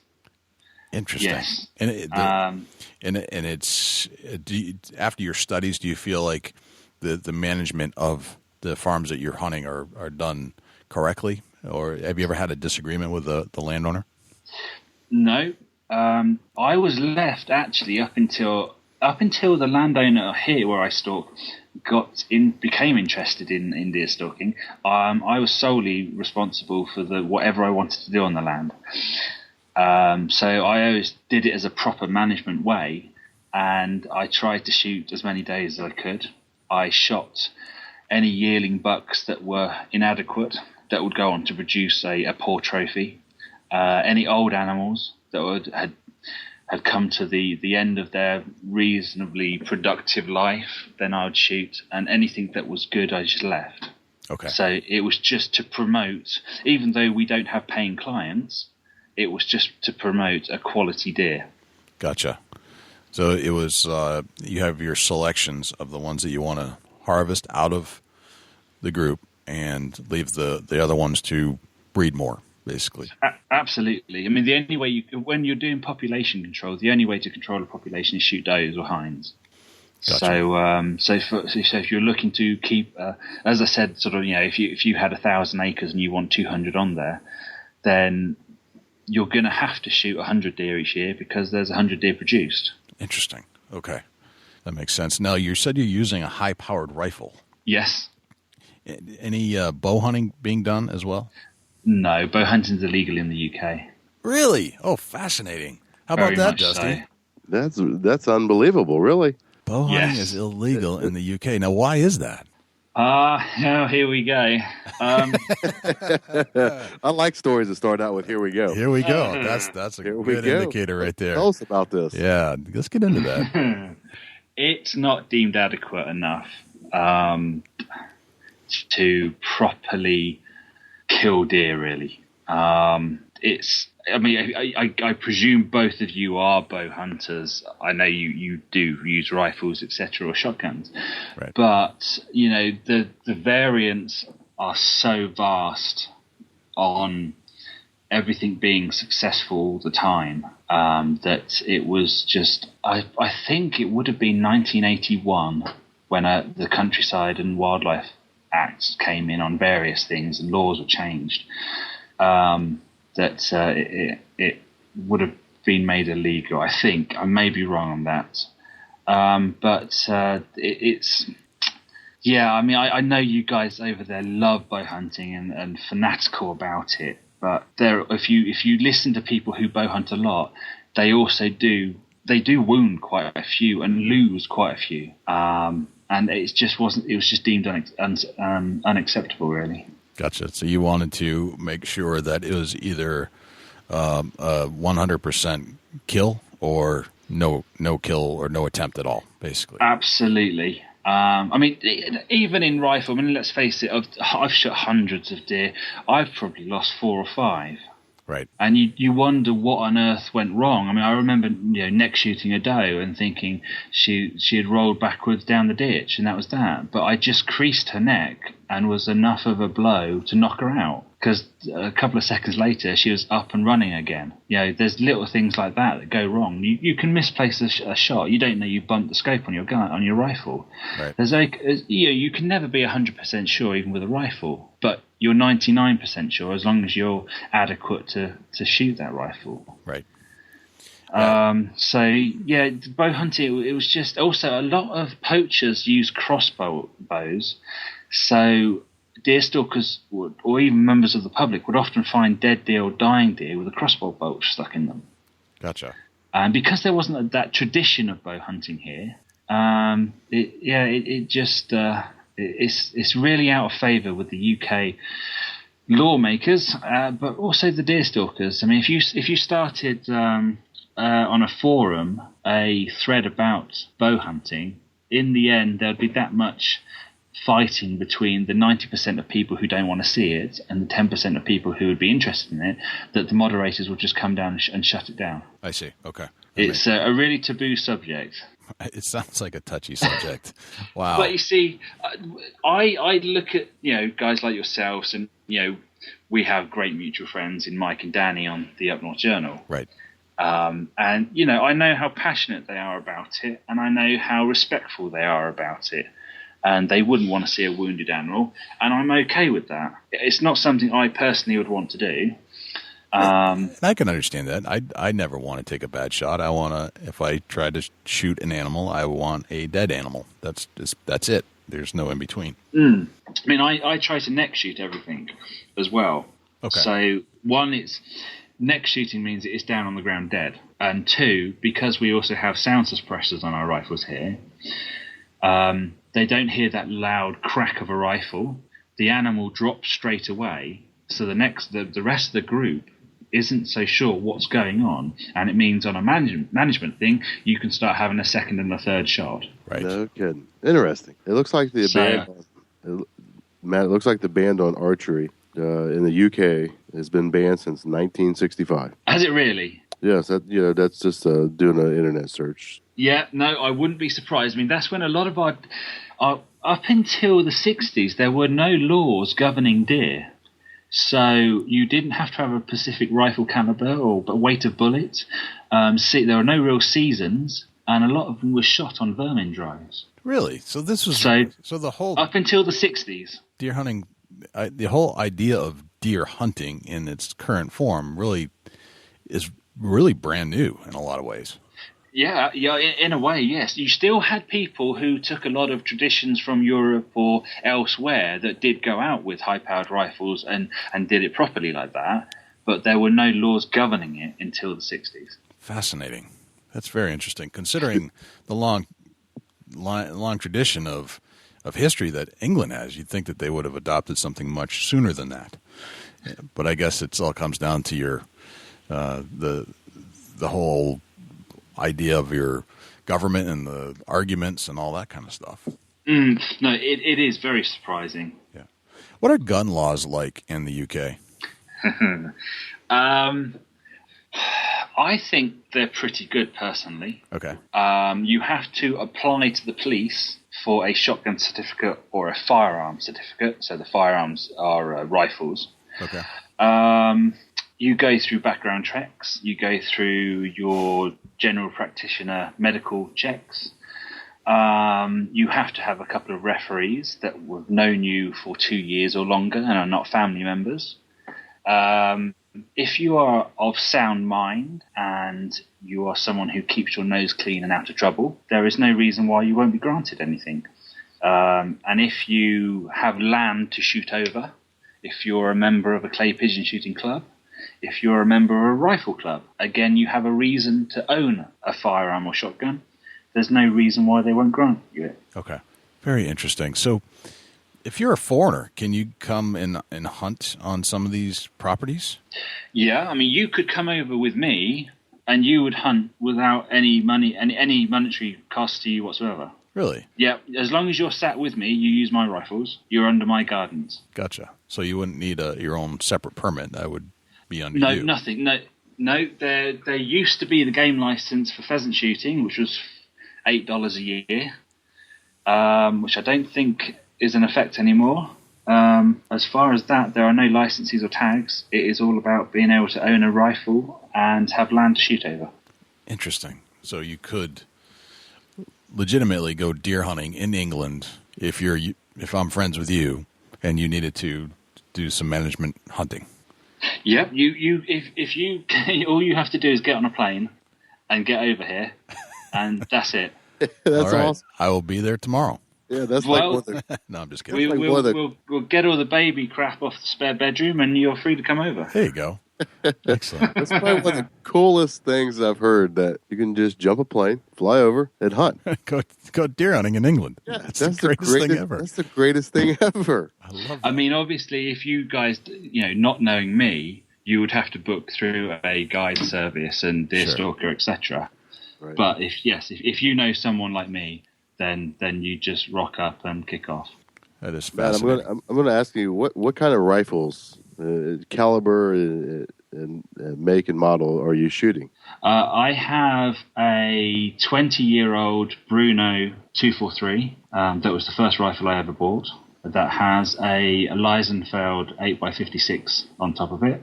Interesting. Yes. And it's after your studies, do you feel like the management of the farms that you're hunting are done correctly, or have you ever had a disagreement with the landowner? No. I was left actually up until the landowner here where I stalk became interested in deer stalking. I was solely responsible for whatever I wanted to do on the land. So I always did it as a proper management way, and I tried to shoot as many days as I could. I shot any yearling bucks that were inadequate, that would go on to produce a poor trophy. Any old animals that had come to the end of their reasonably productive life, then I would shoot, and anything that was good I just left. Okay. So it was just to promote, even though we don't have paying clients, it was just to promote a quality deer. Gotcha. So it was you have your selections of the ones that you want to harvest out of the group and leave the other ones to breed more, basically. Absolutely. I mean, the only way when you're doing population control, the only way to control a population is shoot does or hinds. Gotcha. So if you're looking to keep, as I said, sort of, if you had 1,000 acres and you want 200 on there, then you're going to have to shoot 100 deer each year because there's 100 deer produced. Interesting. Okay, that makes sense. Now, you said you're using a high-powered rifle. Yes. Any bow hunting being done as well? No, bow hunting is illegal in the UK. Really? Oh, fascinating. How about that, Dusty? So. That's unbelievable, really. Bow hunting is illegal in the UK. Now, why is that? Here we go. I like stories that start out with "Here we go." Here we go. That's a good indicator right there. Tell us about this. Yeah, let's get into that. It's not deemed adequate enough to properly kill deer, really. I presume both of you are bow hunters. I know you do use rifles, etc., or shotguns. Right. But, the variants are so vast on everything being successful all the time that it was just... I think it would have been 1981 when the Countryside and Wildlife Act came in on various things and laws were changed. That it would have been made illegal. I think I may be wrong on that, but it's yeah. I mean, I know you guys over there love bow hunting and fanatical about it, but if you listen to people who bow hunt a lot, they also do wound quite a few and lose quite a few, and it was just deemed unacceptable, really. Gotcha. So you wanted to make sure that it was either 100% kill or no kill or no attempt at all, basically. Absolutely. I mean, even in rifle, let's face it, I've shot hundreds of deer. I've probably lost 4 or 5. Right. And you wonder what on earth went wrong. I mean, I remember neck shooting a doe and thinking she had rolled backwards down the ditch and that was that. But I just creased her neck and was enough of a blow to knock her out. Because a couple of seconds later, she was up and running again. There's little things like that go wrong. You can misplace a shot. You don't know you bumped the scope on your gun, on your rifle. Right. You can never be 100% sure, even with a rifle. But you're 99% sure as long as you're adequate to shoot that rifle. Right. Bow hunting, it was just also a lot of poachers use crossbows. So deer stalkers or even members of the public would often find dead deer or dying deer with a crossbow bolt stuck in them. Gotcha. And because there wasn't that tradition of bow hunting here, it's really out of favour with the UK lawmakers, but also the deer stalkers. I mean, if you started on a forum a thread about bow hunting, in the end there'd be that much fighting between the 90% of people who don't want to see it and the 10% of people who would be interested in it, that the moderators will just come down and shut it down. I see. Okay. It's a really taboo subject. It sounds like a touchy subject. Wow. But you see, I look at, guys like yourselves, and, we have great mutual friends in Mike and Danny on the Up North Journal. Right. And, I know how passionate they are about it, and I know how respectful they are about it. And they wouldn't want to see a wounded animal, and I'm okay with that. It's not something I personally would want to do. I can understand that. I never want to take a bad shot. I want to, if I try to shoot an animal, I want a dead animal. That's it. There's no in between. I mean, I try to neck shoot everything as well. Okay. So one, it's neck shooting means it is down on the ground dead, and two, because we also have sound suppressors on our rifles here. They don't hear that loud crack of a rifle. The animal drops straight away, so the rest of the group isn't so sure what's going on, and it means on a management thing, you can start having a second and a third shot. Right. No kidding. Interesting. It looks like the band, Matt. It looks like the ban on archery in the UK has been banned since 1965. Has it really? Yes. That's just doing an internet search. Yeah, no, I wouldn't be surprised. I mean, that's when a lot of our up until the 60s, there were no laws governing deer. So you didn't have to have a specific rifle caliber or weight of bullet. There were no real seasons, and a lot of them were shot on vermin drives. Really? So this was so the whole up until the 60s. Deer hunting, the whole idea of deer hunting in its current form is really brand new in a lot of ways. Yeah, in a way, yes. You still had people who took a lot of traditions from Europe or elsewhere that did go out with high-powered rifles and did it properly like that, but there were no laws governing it until the 60s. Fascinating. That's very interesting, considering the long tradition of history that England has. You'd think that they would have adopted something much sooner than that. But I guess it all comes down to your the whole idea of your government and the arguments and all that kind of stuff. No, it is very surprising. Yeah. What are gun laws like in the UK? I think they're pretty good, personally. Okay. You have to apply to the police for a shotgun certificate or a firearm certificate. So the firearms are rifles. Okay. You go through background checks. You go through your general practitioner medical checks. You have to have a couple of referees that have known you for 2 years or longer and are not family members. If you are of sound mind and you are someone who keeps your nose clean and out of trouble, there is no reason why you won't be granted anything. And if you have land to shoot over, if you're a member of a clay pigeon shooting club, if you're a member of a rifle club, again, you have a reason to own a firearm or shotgun. There's no reason why they won't grant you it. Okay. Very interesting. So if you're a foreigner, can you come and hunt on some of these properties? Yeah, I mean, you could come over with me and you would hunt without any money, any monetary cost to you whatsoever. Really? Yeah, as long as you're sat with me, you use my rifles, you're under my guidance. Gotcha. So you wouldn't need your own separate permit. That would be under you. No, nothing. No. There used to be the game license for pheasant shooting, which was $8 a year, which I don't think is in effect anymore. As far as that, there are no licenses or tags. It is all about being able to own a rifle and have land to shoot over. Interesting. So you could legitimately go deer hunting in England if I'm friends with you and you needed to do some management hunting. Yep, if you all you have to do is get on a plane and get over here, and that's it. That's awesome. I will be there tomorrow. Yeah, that's no, I'm just kidding. We'll get all the baby crap off the spare bedroom, and you're free to come over. There you go. Excellent. That's probably one of the coolest things I've heard, that you can just jump a plane, fly over, and hunt. go deer hunting in England. Yeah, that's the greatest thing ever. That's the greatest thing ever. I love that. I mean, obviously, if you guys, not knowing me, you would have to book through a guide service and Deer Stalker, etc. Right. But if you know someone like me, then you just rock up and kick off. That is Matt, fascinating. I'm going to ask you what kind of rifles, caliber, and make and model are you shooting? I have a 20-year-old Bruno 243. That was the first rifle I ever bought. That has a Leisenfeld 8x56 on top of it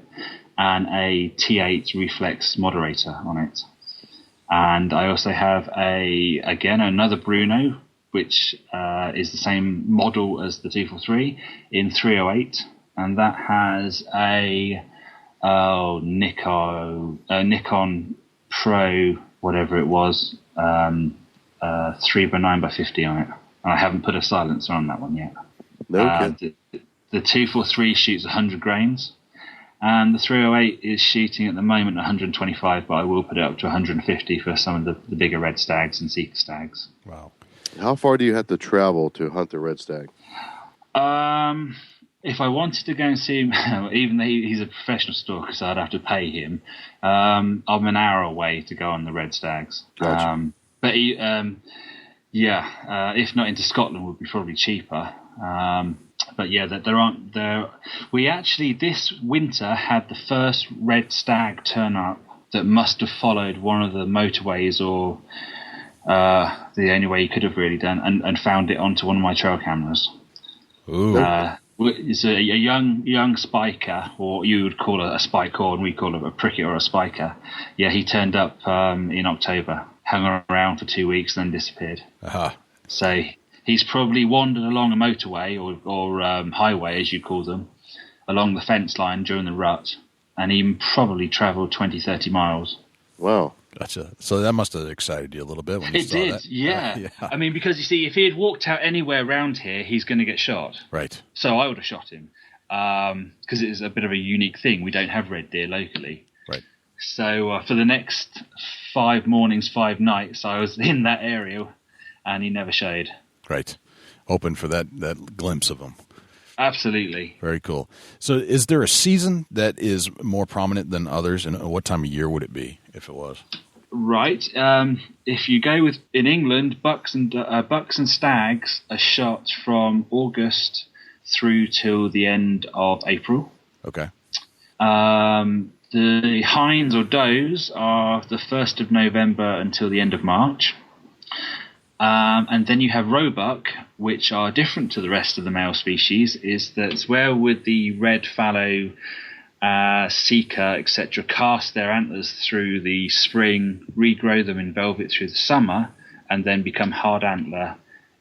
and a T8 reflex moderator on it. And I also have another Bruno, which is the same model as the 243 in 308, and that has a Nikon Pro, whatever it was, 3x9x50 on it. And I haven't put a silencer on that one yet. No the 243 shoots 100 grains, and the 308 is shooting at the moment 125, but I will put it up to 150 for some of the bigger red stags and Sika stags. Wow. How far do you have to travel to hunt the red stag? If I wanted to go and see him, even though he's a professional stalker, so I'd have to pay him, I'm an hour away to go on the red stags. Gotcha. But if not into Scotland, would be probably cheaper. But yeah, we actually this winter had the first red stag turn up that must have followed one of the motorways or the only way he could have really done, and found it onto one of my trail cameras. Ooh. It's a young spiker, or you would call it a spiker, and we call it a pricket or a spiker. Yeah, he turned up in October, hung around for 2 weeks, then disappeared. Uh-huh. So he's probably wandered along a motorway or highway, as you call them, along the fence line during the rut, and he probably travelled 20, 30 miles. Wow. Gotcha. So that must have excited you a little bit when you saw that. It did, yeah. I mean, because you see, if he had walked out anywhere around here, he's going to get shot. Right. So I would have shot him, because it is a bit of a unique thing. We don't have red deer locally. Right. So for the next 5 mornings, 5 nights, I was in that area, and he never showed. Right. Hoping for that glimpse of him. Absolutely. Very cool. So is there a season that is more prominent than others, and what time of year would it be if it was? Right. If you go in England, bucks and stags are shot from August through till the end of April. Okay. The hinds or does are the 1st of November until the end of March. And then you have roebuck, which are different to the rest of the male species, is that where would the red fallow, Sika, etc., cast their antlers through the spring, regrow them in velvet through the summer, and then become hard antler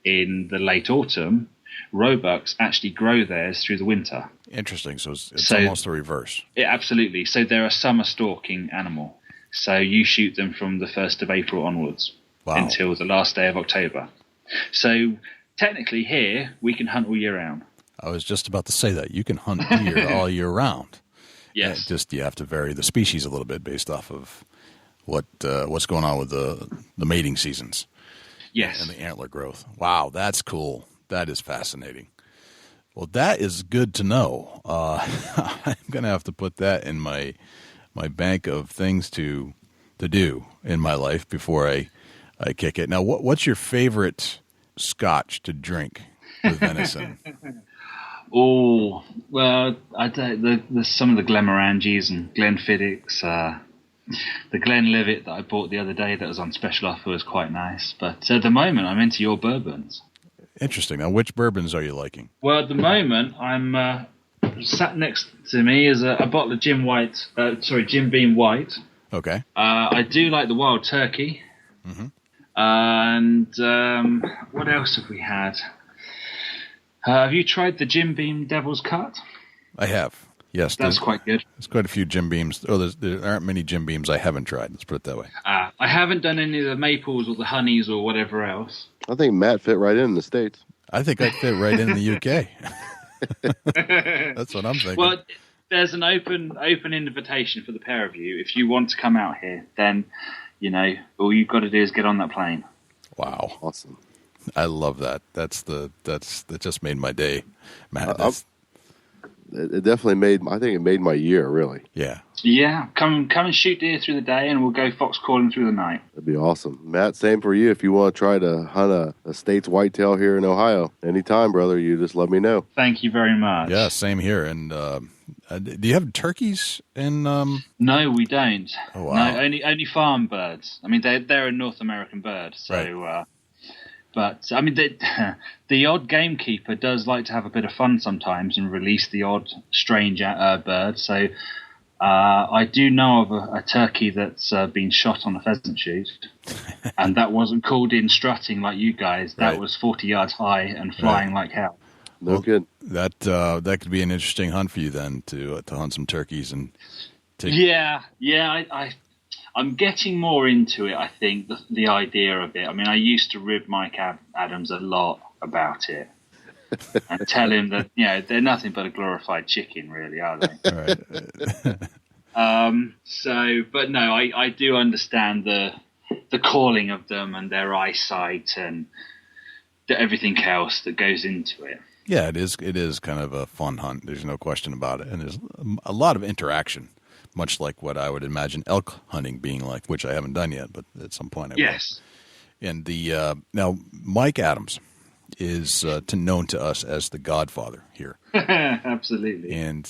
in the late autumn, roebucks actually grow theirs through the winter. Interesting. So it's almost the reverse. Yeah, absolutely. So they're a summer stalking animal. So you shoot them from the 1st of April onwards. Wow. Until the last day of October. So technically here, we can hunt all year round. I was just about to say that. You can hunt deer all year round. Yes. Just you have to vary the species a little bit based off of what's going on with the mating seasons. Yes. And the antler growth. Wow, that's cool. That is fascinating. Well, that is good to know. I'm going to have to put that in my bank of things to do in my life before I kick it. Now, what's your favorite scotch to drink with venison? Oh, well, there's some of the Glenmorangies and Glenfiddichs. The Glenlivet that I bought the other day that was on special offer was quite nice. But at the moment, I'm into your bourbons. Interesting. Now, which bourbons are you liking? Well, at the moment, I'm sat next to me is a bottle of Jim Beam White. Okay. I do like the Wild Turkey. Mm-hmm. And what else have we had? Have you tried the Jim Beam Devil's Cut? I have. Yes. That's quite good. There's quite a few Jim Beams. Oh, there aren't many Jim Beams I haven't tried. Let's put it that way. I haven't done any of the maples or the honeys or whatever else. I think Matt fit right in the States. I think I'd fit right in the UK. That's what I'm thinking. Well, there's an open invitation for the pair of you. If you want to come out here, then, all you've got to do is get on that plane. Wow. Awesome. I love that. That just made my day, Matt. it definitely I think it made my year, really. Yeah. Yeah, come and shoot deer through the day, and we'll go fox calling through the night. That'd be awesome. Matt, same for you. If you want to try to hunt a state's whitetail here in Ohio, anytime, brother, you just let me know. Thank you very much. Yeah, same here. And do you have turkeys in? No, we don't. Oh, wow. No, only farm birds. I mean, they're a North American bird, so. Right. But I mean, the odd gamekeeper does like to have a bit of fun sometimes and release the odd strange bird. So I do know of a turkey that's been shot on a pheasant shoot, and that wasn't called in strutting like you guys. That was 40 yards high and flying like hell. No good. That could be an interesting hunt for you then to hunt some turkeys and. Yeah. I'm getting more into it, I think, the idea of it. I mean, I used to rib Mike Adams a lot about it and tell him that, they're nothing but a glorified chicken, really, are they? Right. But no, I do understand the calling of them and their eyesight and everything else that goes into it. Yeah, it is kind of a fun hunt. There's no question about it. And there's a lot of interaction. Much like what I would imagine elk hunting being like, which I haven't done yet, but at some point I will. Yes. And now Mike Adams is known to us as the Godfather here. Absolutely. And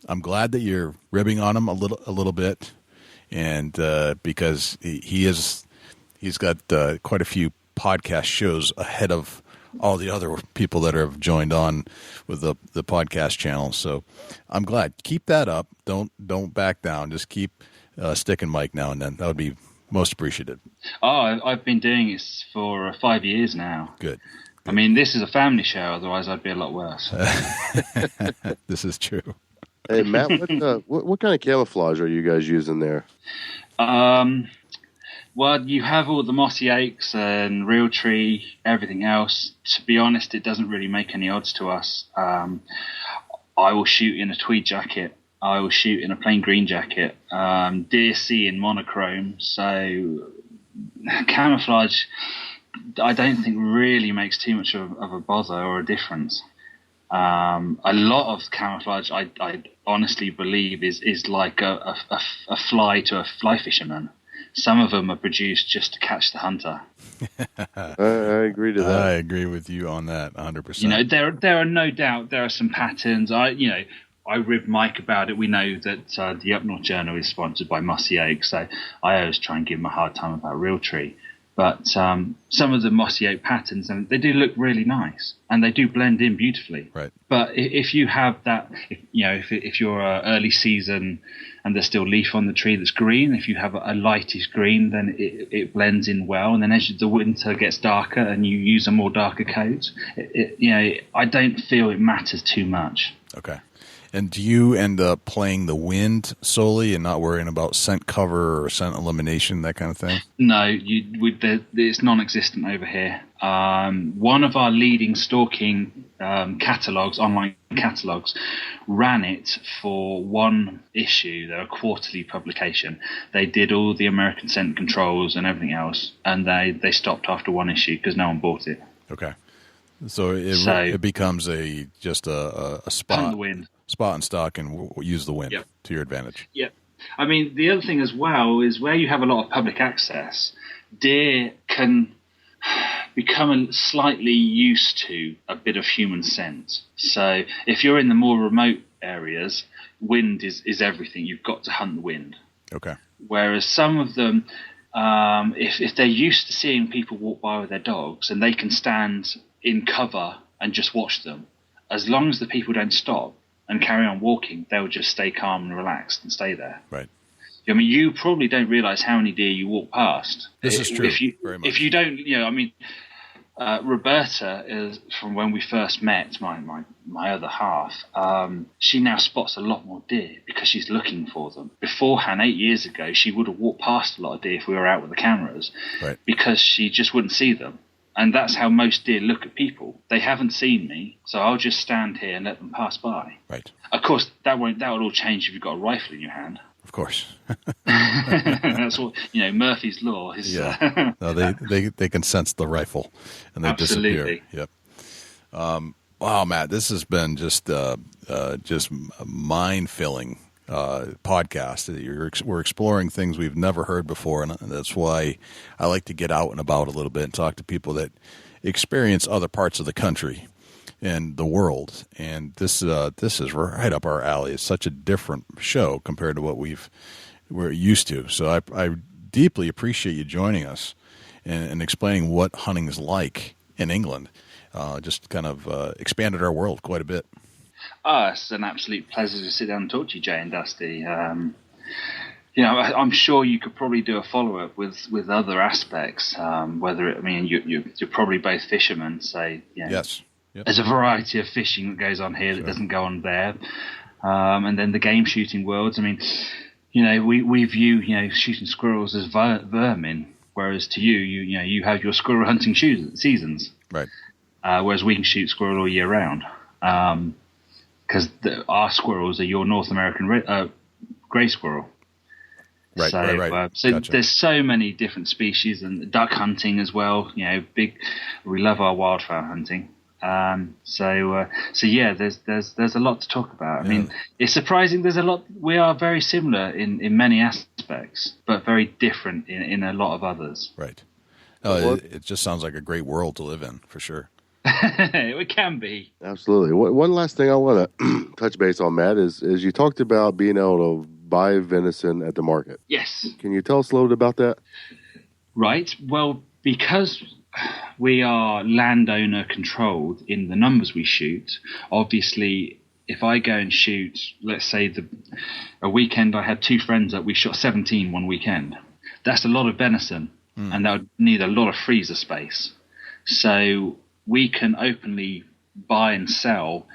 I'm glad that you're ribbing on him a little bit, and because he's got quite a few podcast shows ahead of all the other people that have joined on with the podcast channel. So I'm glad. Keep that up. Don't back down. Just keep sticking Mike now and then. That would be most appreciated. Oh, I've been doing this for 5 years now. Good. I mean, this is a family show. Otherwise, I'd be a lot worse. This is true. Hey, Matt, what kind of camouflage are you guys using there? Well, you have all the mossy oaks and Realtree, everything else. To be honest, it doesn't really make any odds to us. I will shoot in a tweed jacket. I will shoot in a plain green jacket. Deer see in monochrome. So camouflage, I don't think really makes too much of a bother or a difference. A lot of camouflage, I honestly believe, is like a fly to a fly fisherman. Some of them are produced just to catch the hunter. I agree to that. I agree with you on that 100%. There are no doubt there are some patterns. I ribbed Mike about it. We know that the Up North Journal is sponsored by Mossy Oak, so I always try and give him a hard time about Realtree. But some of the mossy oak patterns, and they do look really nice, and they do blend in beautifully. Right. But if you have that, if you're early season and there's still leaf on the tree that's green, if you have a lightish green, then it blends in well. And then as the winter gets darker and you use a more darker coat, I don't feel it matters too much. Okay. And do you end up playing the wind solely and not worrying about scent cover or scent elimination, that kind of thing? No, it's non-existent over here. One of our leading stalking catalogs, online catalogs, ran it for one issue. They're a quarterly publication. They did all the American scent controls and everything else, and they stopped after one issue because no one bought it. Okay. So it becomes just a spot. On the wind. Spot and stock and use the wind to your advantage. Yep. I mean, the other thing as well is where you have a lot of public access, deer can become slightly used to a bit of human scent. So if you're in the more remote areas, wind is everything. You've got to hunt the wind. Okay. Whereas some of them, if they're used to seeing people walk by with their dogs and they can stand in cover and just watch them, as long as the people don't stop and carry on walking, they'll just stay calm and relaxed and stay there. Right. I mean, you probably don't realize how many deer you walk past. This is true. Very much. If you don't, Roberta is from when we first met, my other half. She now spots a lot more deer because she's looking for them. Beforehand, 8 years ago, she would have walked past a lot of deer if we were out with the cameras, right, because she just wouldn't see them. And that's how most deer look at people. They haven't seen me, so I'll just stand here and let them pass by. Right. Of course, that will all change if you've got a rifle in your hand. Of course. That's what Murphy's Law is. Yeah. No, they can sense the rifle and they Absolutely. disappear. Yep. Wow, Matt, this has been just mind-filling podcast. We're exploring things we've never heard before, and that's why I like to get out and about a little bit and talk to people that experience other parts of the country and the world. And this is right up our alley. It's such a different show compared to what we're used to. So I deeply appreciate you joining us and explaining what hunting is like in England. Just kind of expanded our world quite a bit. It's an absolute pleasure to sit down and talk to you, Jay and Dusty. I'm sure you could probably do a follow-up with other aspects. You're probably both fishermen, so yes. Yep. There's a variety of fishing that goes on here that doesn't go on there. And then the game shooting worlds. I mean, we view shooting squirrels as vermin, whereas to you have your squirrel hunting seasons. Right. Whereas we can shoot squirrel all year round. Because our squirrels are your North American grey squirrel. Right, right. So Gotcha. There's so many different species, and duck hunting as well. We love our wildfowl hunting. There's a lot to talk about. I mean, it's surprising. There's a lot. We are very similar in many aspects, but very different in a lot of others. Right. It just sounds like a great world to live in, for sure. It can be. Absolutely. One last thing I want to touch base on, Matt, is you talked about being able to buy venison at the market. Yes. Can you tell us a little bit about that? Right. Well, because we are landowner controlled in the numbers we shoot, obviously, if I go and shoot, let's say a weekend, I had 2 friends that we shot 17 one weekend. That's a lot of venison, and that would need a lot of freezer space. So we can openly buy and sell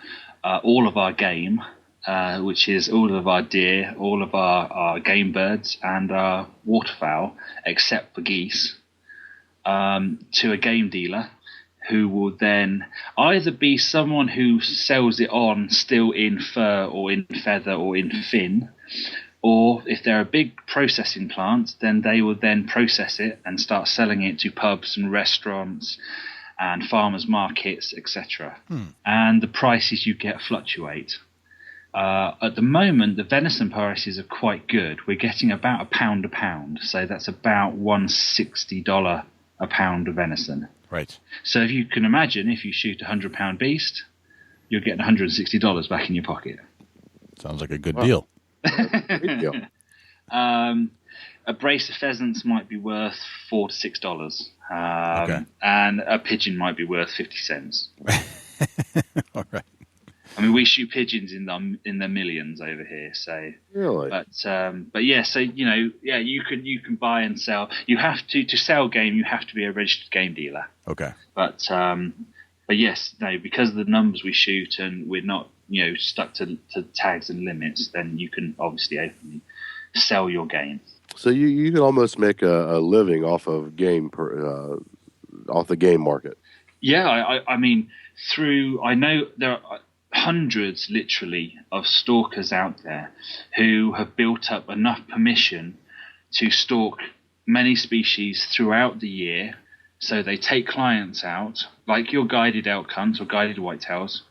all of our game, which is all of our deer, all of our game birds, and our waterfowl, except for geese, to a game dealer who will then either be someone who sells it on still in fur or in feather or in fin, or if they're a big processing plant, then they will then process it and start selling it to pubs and restaurants and farmers markets, etc. And the prices you get fluctuate. At the moment, the venison prices are quite good. We're getting about £1 a pound, so that's about $160 a pound of venison. Right. So if you can imagine, if you shoot a £100 beast, you're getting $160 back in your pocket. Sounds like a good deal. Great deal. A brace of pheasants might be worth $4 to $6, Okay. and a pigeon might be worth 50 cents. All right. I mean, we shoot pigeons in the millions over here. So Really? But yeah. So you can buy and sell. You have to sell game. You have to be a registered game dealer. Okay. But yes, no, because of the numbers we shoot and we're not stuck to tags and limits, then you can obviously openly sell your game. So you can almost make a living off of game off the game market. Yeah, I mean, I know there are hundreds, literally, of stalkers out there who have built up enough permission to stalk many species throughout the year. So they take clients out, like your guided elk hunts or guided whitetails,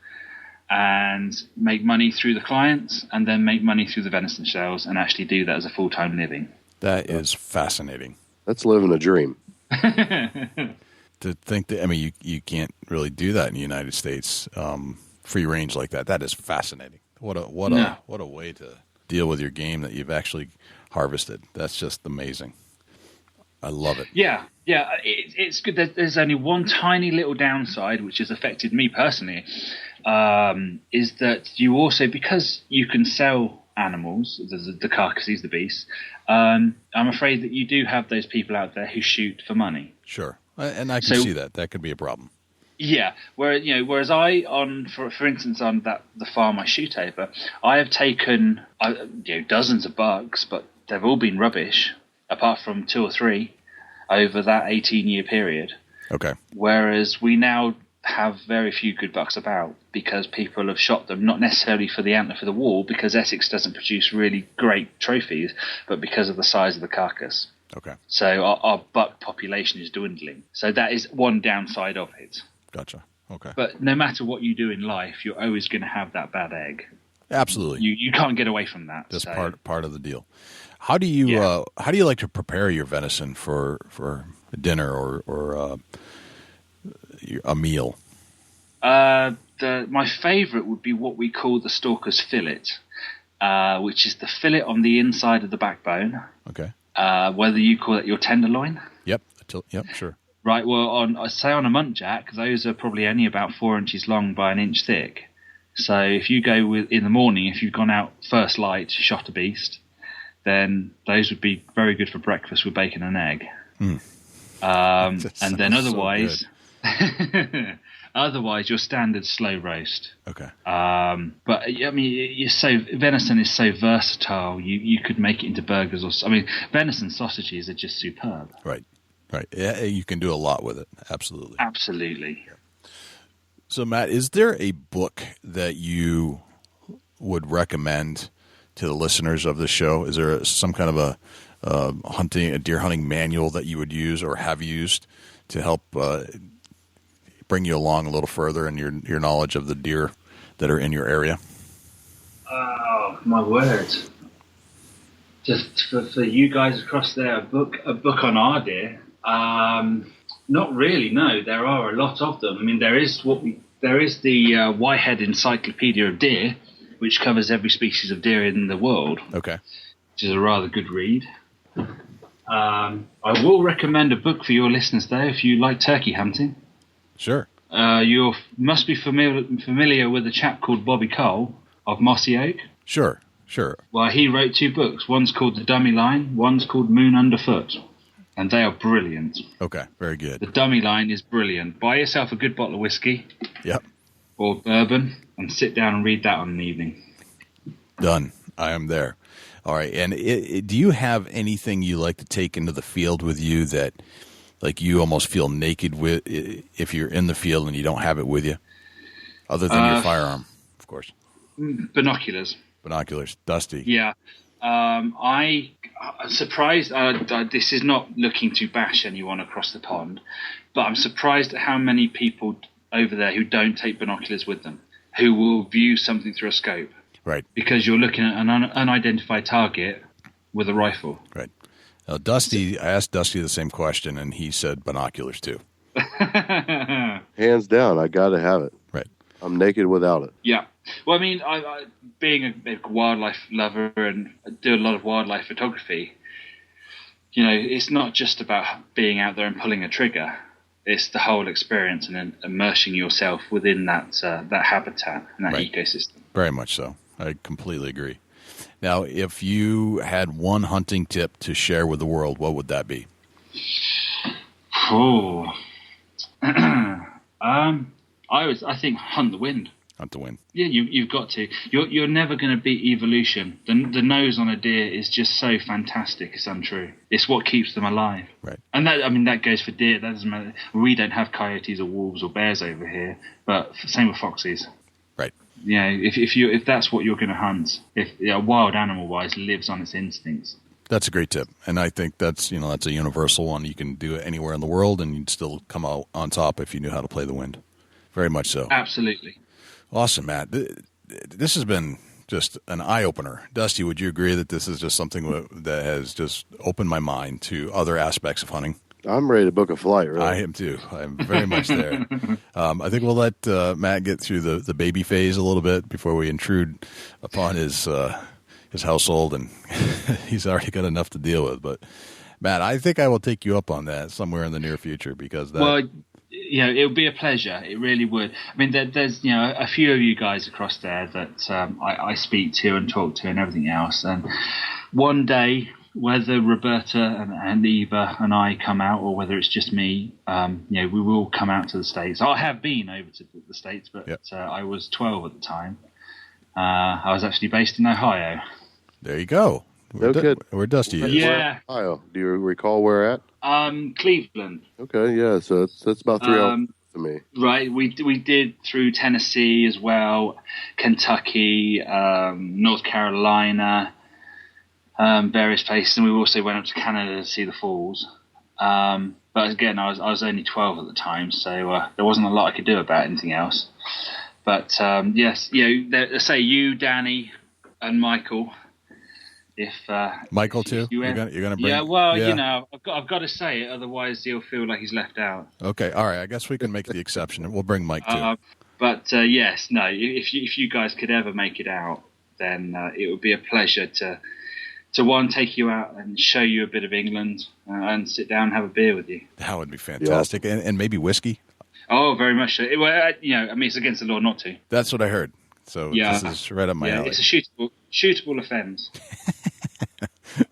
and make money through the clients, and then make money through the venison sales, and actually do that as a full-time living. That is fascinating. That's living a dream. To think that, I mean, you can't really do that in the United States, free range like that. That is fascinating. What a way to deal with your game that you've actually harvested. That's just amazing. I love it. Yeah, it's good. There's only one tiny little downside, which has affected me personally, is that you also, because you can sell animals, the carcasses, the beasts, I'm afraid that you do have those people out there who shoot for money. Sure, and I can see that. That could be a problem. Yeah, whereas I, for instance, on the farm I shoot over, I have taken dozens of bucks, but they've all been rubbish, apart from 2 or 3 over that 18-year period. Okay. Whereas we now have very few good bucks about, because people have shot them, not necessarily for the antler for the wall, because Essex doesn't produce really great trophies, but because of the size of the carcass. Okay. So our buck population is dwindling. So that is one downside of it. Gotcha. Okay. But no matter what you do in life, you're always going to have that bad egg. Absolutely. You can't get away from that. That's so. part of the deal. How do you like to prepare your venison for dinner or a meal? My favourite would be what we call the stalker's fillet, which is the fillet on the inside of the backbone. Okay. Whether you call it your tenderloin. Yep. Yep. Sure. Right. Well, on a Muntjac, those are probably only about 4 inches long by 1 inch thick. So if you go in the morning, if you've gone out first light, shot a beast, then those would be very good for breakfast with bacon and egg. And then otherwise, otherwise your standard slow roast. Okay. But I mean, venison is so versatile. You could make it into burgers venison sausages are just superb. Right. Yeah, you can do a lot with it. Absolutely. Absolutely. So, Matt, is there a book that you would recommend to the listeners of the show? Is there some kind of a deer hunting manual that you would use or have used to help bring you along a little further in your knowledge of the deer that are in your area? Oh, my word. Just for you guys across there, a book on our deer. Not really, no. There are a lot of them. I mean, there is the Whitehead Encyclopedia of Deer, which covers every species of deer in the world. Okay. Which is a rather good read. I will recommend a book for your listeners, though, if you like turkey hunting. Sure. You must be familiar with a chap called Bobby Cole of Mossy Oak. Sure. Well, he wrote 2 books. One's called The Dummy Line, one's called Moon Underfoot. And they are brilliant. Okay, very good. The Dummy Line is brilliant. Buy yourself a good bottle of whiskey. Yep. Or bourbon, and sit down and read that on an evening. Done. I am there. All right. And do you have anything you like to take into the field with you that, like, you almost feel naked with if you're in the field and you don't have it with you, other than your firearm, of course? Binoculars. Dusty. Yeah. I'm surprised. This is not looking to bash anyone across the pond, but I'm surprised at how many people over there who don't take binoculars with them, who will view something through a scope. Right. Because you're looking at an unidentified target with a rifle. Right. Now, I asked Dusty the same question, and he said binoculars too. Hands down, I got to have it. Right. I'm naked without it. Yeah. Well, I mean, I being a big wildlife lover and do a lot of wildlife photography, it's not just about being out there and pulling a trigger. It's the whole experience and then immersing yourself within that habitat and that ecosystem. Very much so. I completely agree. Now, if you had one hunting tip to share with the world, what would that be? Oh, I think hunt the wind. Hunt the wind. Yeah, you've got to. You're never going to beat evolution. The nose on a deer is just so fantastic. It's untrue. It's what keeps them alive. Right. And that goes for deer. That doesn't matter. We don't have coyotes or wolves or bears over here, but same with foxes. Right. If that's what you're going to hunt, if a wild animal wise lives on its instincts. That's a great tip, and I think that's a universal one. You can do it anywhere in the world, and you'd still come out on top if you knew how to play the wind. Very much so. Absolutely. Awesome, Matt. This has been just an eye-opener. Dusty, would you agree that this is just something that has just opened my mind to other aspects of hunting? I'm ready to book a flight, really. I am too. I'm very much there. I think we'll let Matt get through the baby phase a little bit before we intrude upon his household, and he's already got enough to deal with. But, Matt, I think I will take you up on that somewhere in the near future because that... Well, it would be a pleasure. It really would. I mean, there's a few of you guys across there that I speak to and talk to and everything else. And one day, whether Roberta and Eva and I come out, or whether it's just me, we will come out to the States. I have been over to the States, but yep. I was 12 at the time. I was actually based in Ohio. There you go. Where Dusty is. Yeah. Ohio. Do you recall where at? Cleveland. Okay, yeah, so that's about 3 hours to me. Right, we did through Tennessee as well, Kentucky, North Carolina, various places, and we also went up to Canada to see the falls. But again, I was only 12 at the time, so there wasn't a lot I could do about anything else. But yes, say you, Danny, and Michael. If Michael too, you're gonna bring. Yeah, well, yeah. I've got to say it, otherwise he'll feel like he's left out. Okay, all right. I guess we can make the exception. We'll bring Mike too. But yes, no. If you guys could ever make it out, then it would be a pleasure to one, take you out and show you a bit of England and sit down and have a beer with you. That would be fantastic, and maybe whiskey. Oh, very much so. Well, it's against the law not to. That's what I heard. So this is right up my alley. It's a shootable offence.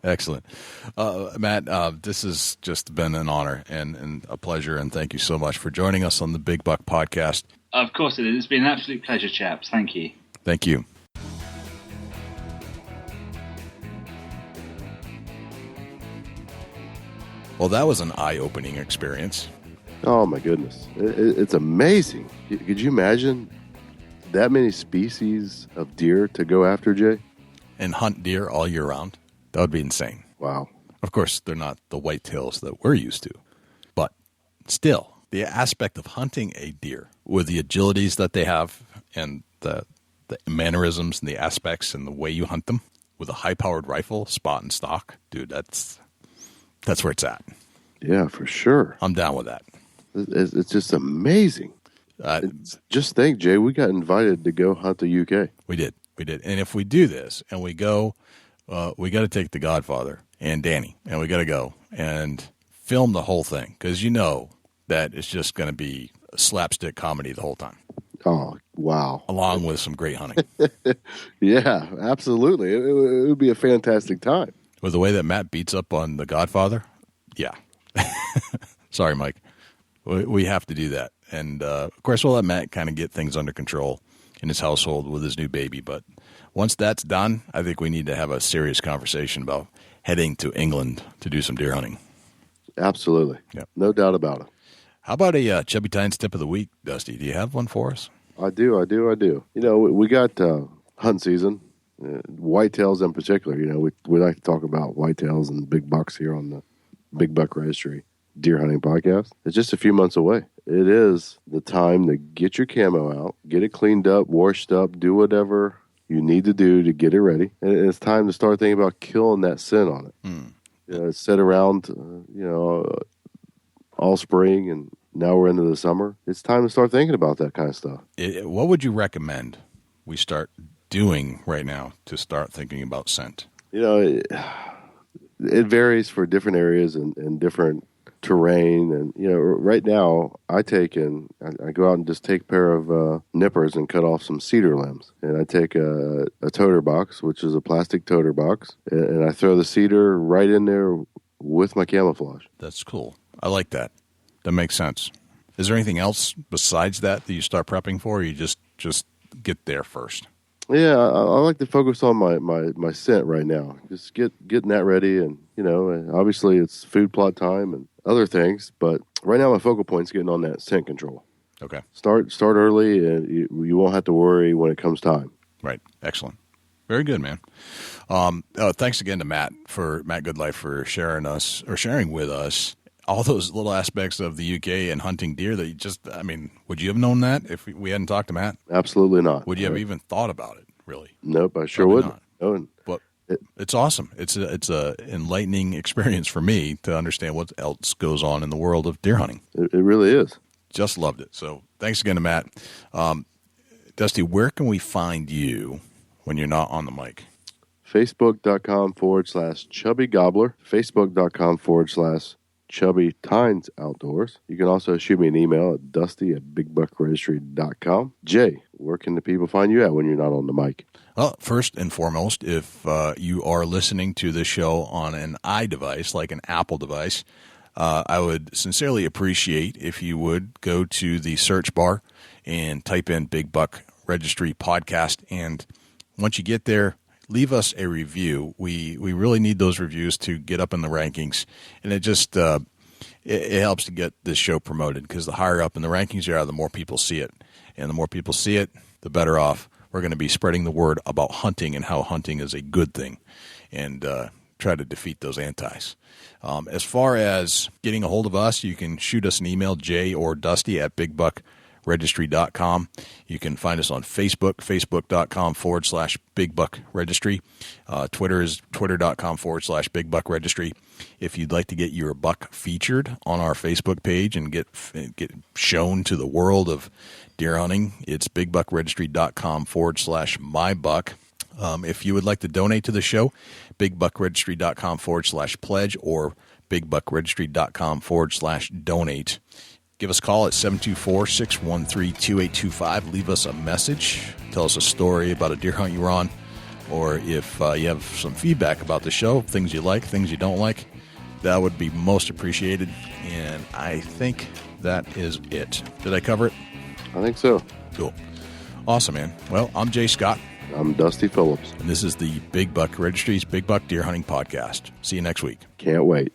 Excellent. Matt, this has just been an honor and a pleasure, and thank you so much for joining us on the Big Buck Podcast. Of course it is. It's been an absolute pleasure, chaps. Thank you. Thank you. Well, that was an eye-opening experience. Oh, my goodness. It's amazing. Could you imagine that many species of deer to go after, Jay? And hunt deer all year round? That would be insane. Wow. Of course, they're not the whitetails that we're used to. But still, the aspect of hunting a deer with the agilities that they have and the mannerisms and the aspects and the way you hunt them with a high-powered rifle, spot and stock, dude, that's where it's at. Yeah, for sure. I'm down with that. It's just amazing. Just think, Jay, we got invited to go hunt the UK. We did. And if we do this and we go, we got to take the Godfather and Danny, and we got to go and film the whole thing because you know that it's just going to be a slapstick comedy the whole time. Oh, wow. Along with some great hunting. Yeah, absolutely. It would be a fantastic time. With the way that Matt beats up on the Godfather, yeah. Sorry, Mike. We have to do that. And, of course, we'll let Matt kind of get things under control in his household with his new baby. But once that's done, I think we need to have a serious conversation about heading to England to do some deer hunting. Absolutely. Yep. No doubt about it. How about a Chubby Tines tip of the week, Dusty? Do you have one for us? I do. You know, we got hunt season, whitetails in particular. You know, we like to talk about whitetails and big bucks here on the Big Buck Registry Deer Hunting Podcast. It's just a few months away. It is the time to get your camo out, get it cleaned up, washed up, do whatever you need to do to get it ready. And it's time to start thinking about killing that scent on it. You know, it's set around, all spring, and now we're into the summer. It's time to start thinking about that kind of stuff. What would you recommend we start doing right now to start thinking about scent? You know, it varies for different areas and different terrain. And, you know, right now I go out and just take a pair of nippers and cut off some cedar limbs. And I take a toter box, which is a plastic toter box, and I throw the cedar right in there with my camouflage. That's cool. I like that. That makes sense. Is there anything else besides that you start prepping for, or you just get there first? Yeah, I like to focus on my scent right now. Just getting that ready, and you know, obviously it's food plot time and other things, but right now my focal point's getting on that scent control. Okay. Start early, and you won't have to worry when it comes time. Right. Excellent. Very good, man. Thanks again to Matt Goodlife for sharing with us all those little aspects of the UK and hunting deer that would you have known that if we hadn't talked to Matt? Absolutely not. Would you have even thought about it, really? Nope, I sure wouldn't. No. But it's awesome. It's a enlightening experience for me to understand what else goes on in the world of deer hunting. It really is. Just loved it. So thanks again to Matt. Dusty, where can we find you when you're not on the mic? Facebook.com/Chubby Gobbler. Facebook.com/Chubby Tines Outdoors. You can also shoot me an email at dusty@bigbuckregistry.com. Jay, where can the people find you at when you're not on the mic? Well, first and foremost, if you are listening to this show on an iDevice, like an Apple device, I would sincerely appreciate if you would go to the search bar and type in Big Buck Registry Podcast. And once you get there, leave us a review. We really need those reviews to get up in the rankings, and it just it helps to get this show promoted, because the higher up in the rankings you are, the more people see it, and the more people see it, the better off we're going to be spreading the word about hunting and how hunting is a good thing. And try to defeat those antis. As far as getting a hold of us, you can shoot us an email, Jay or Dusty at bigbuckregistry.com. You can find us on Facebook, facebook.com/bigbuckregistry. Twitter is twitter.com/bigbuckregistry. If you'd like to get your buck featured on our Facebook page and get shown to the world of deer hunting, it's bigbuckregistry.com/mybuck. If you would like to donate to the show, bigbuckregistry.com/pledge or bigbuckregistry.com/donate. Give us a call at 724-613-2825. Leave us a message. Tell us a story about a deer hunt you were on, or if you have some feedback about the show, things you like, things you don't like, that would be most appreciated. And I think that is it. Did I cover it? I think so. Cool. Awesome, man. Well, I'm Jay Scott. I'm Dusty Phillips. And this is the Big Buck Registry's Big Buck Deer Hunting Podcast. See you next week. Can't wait.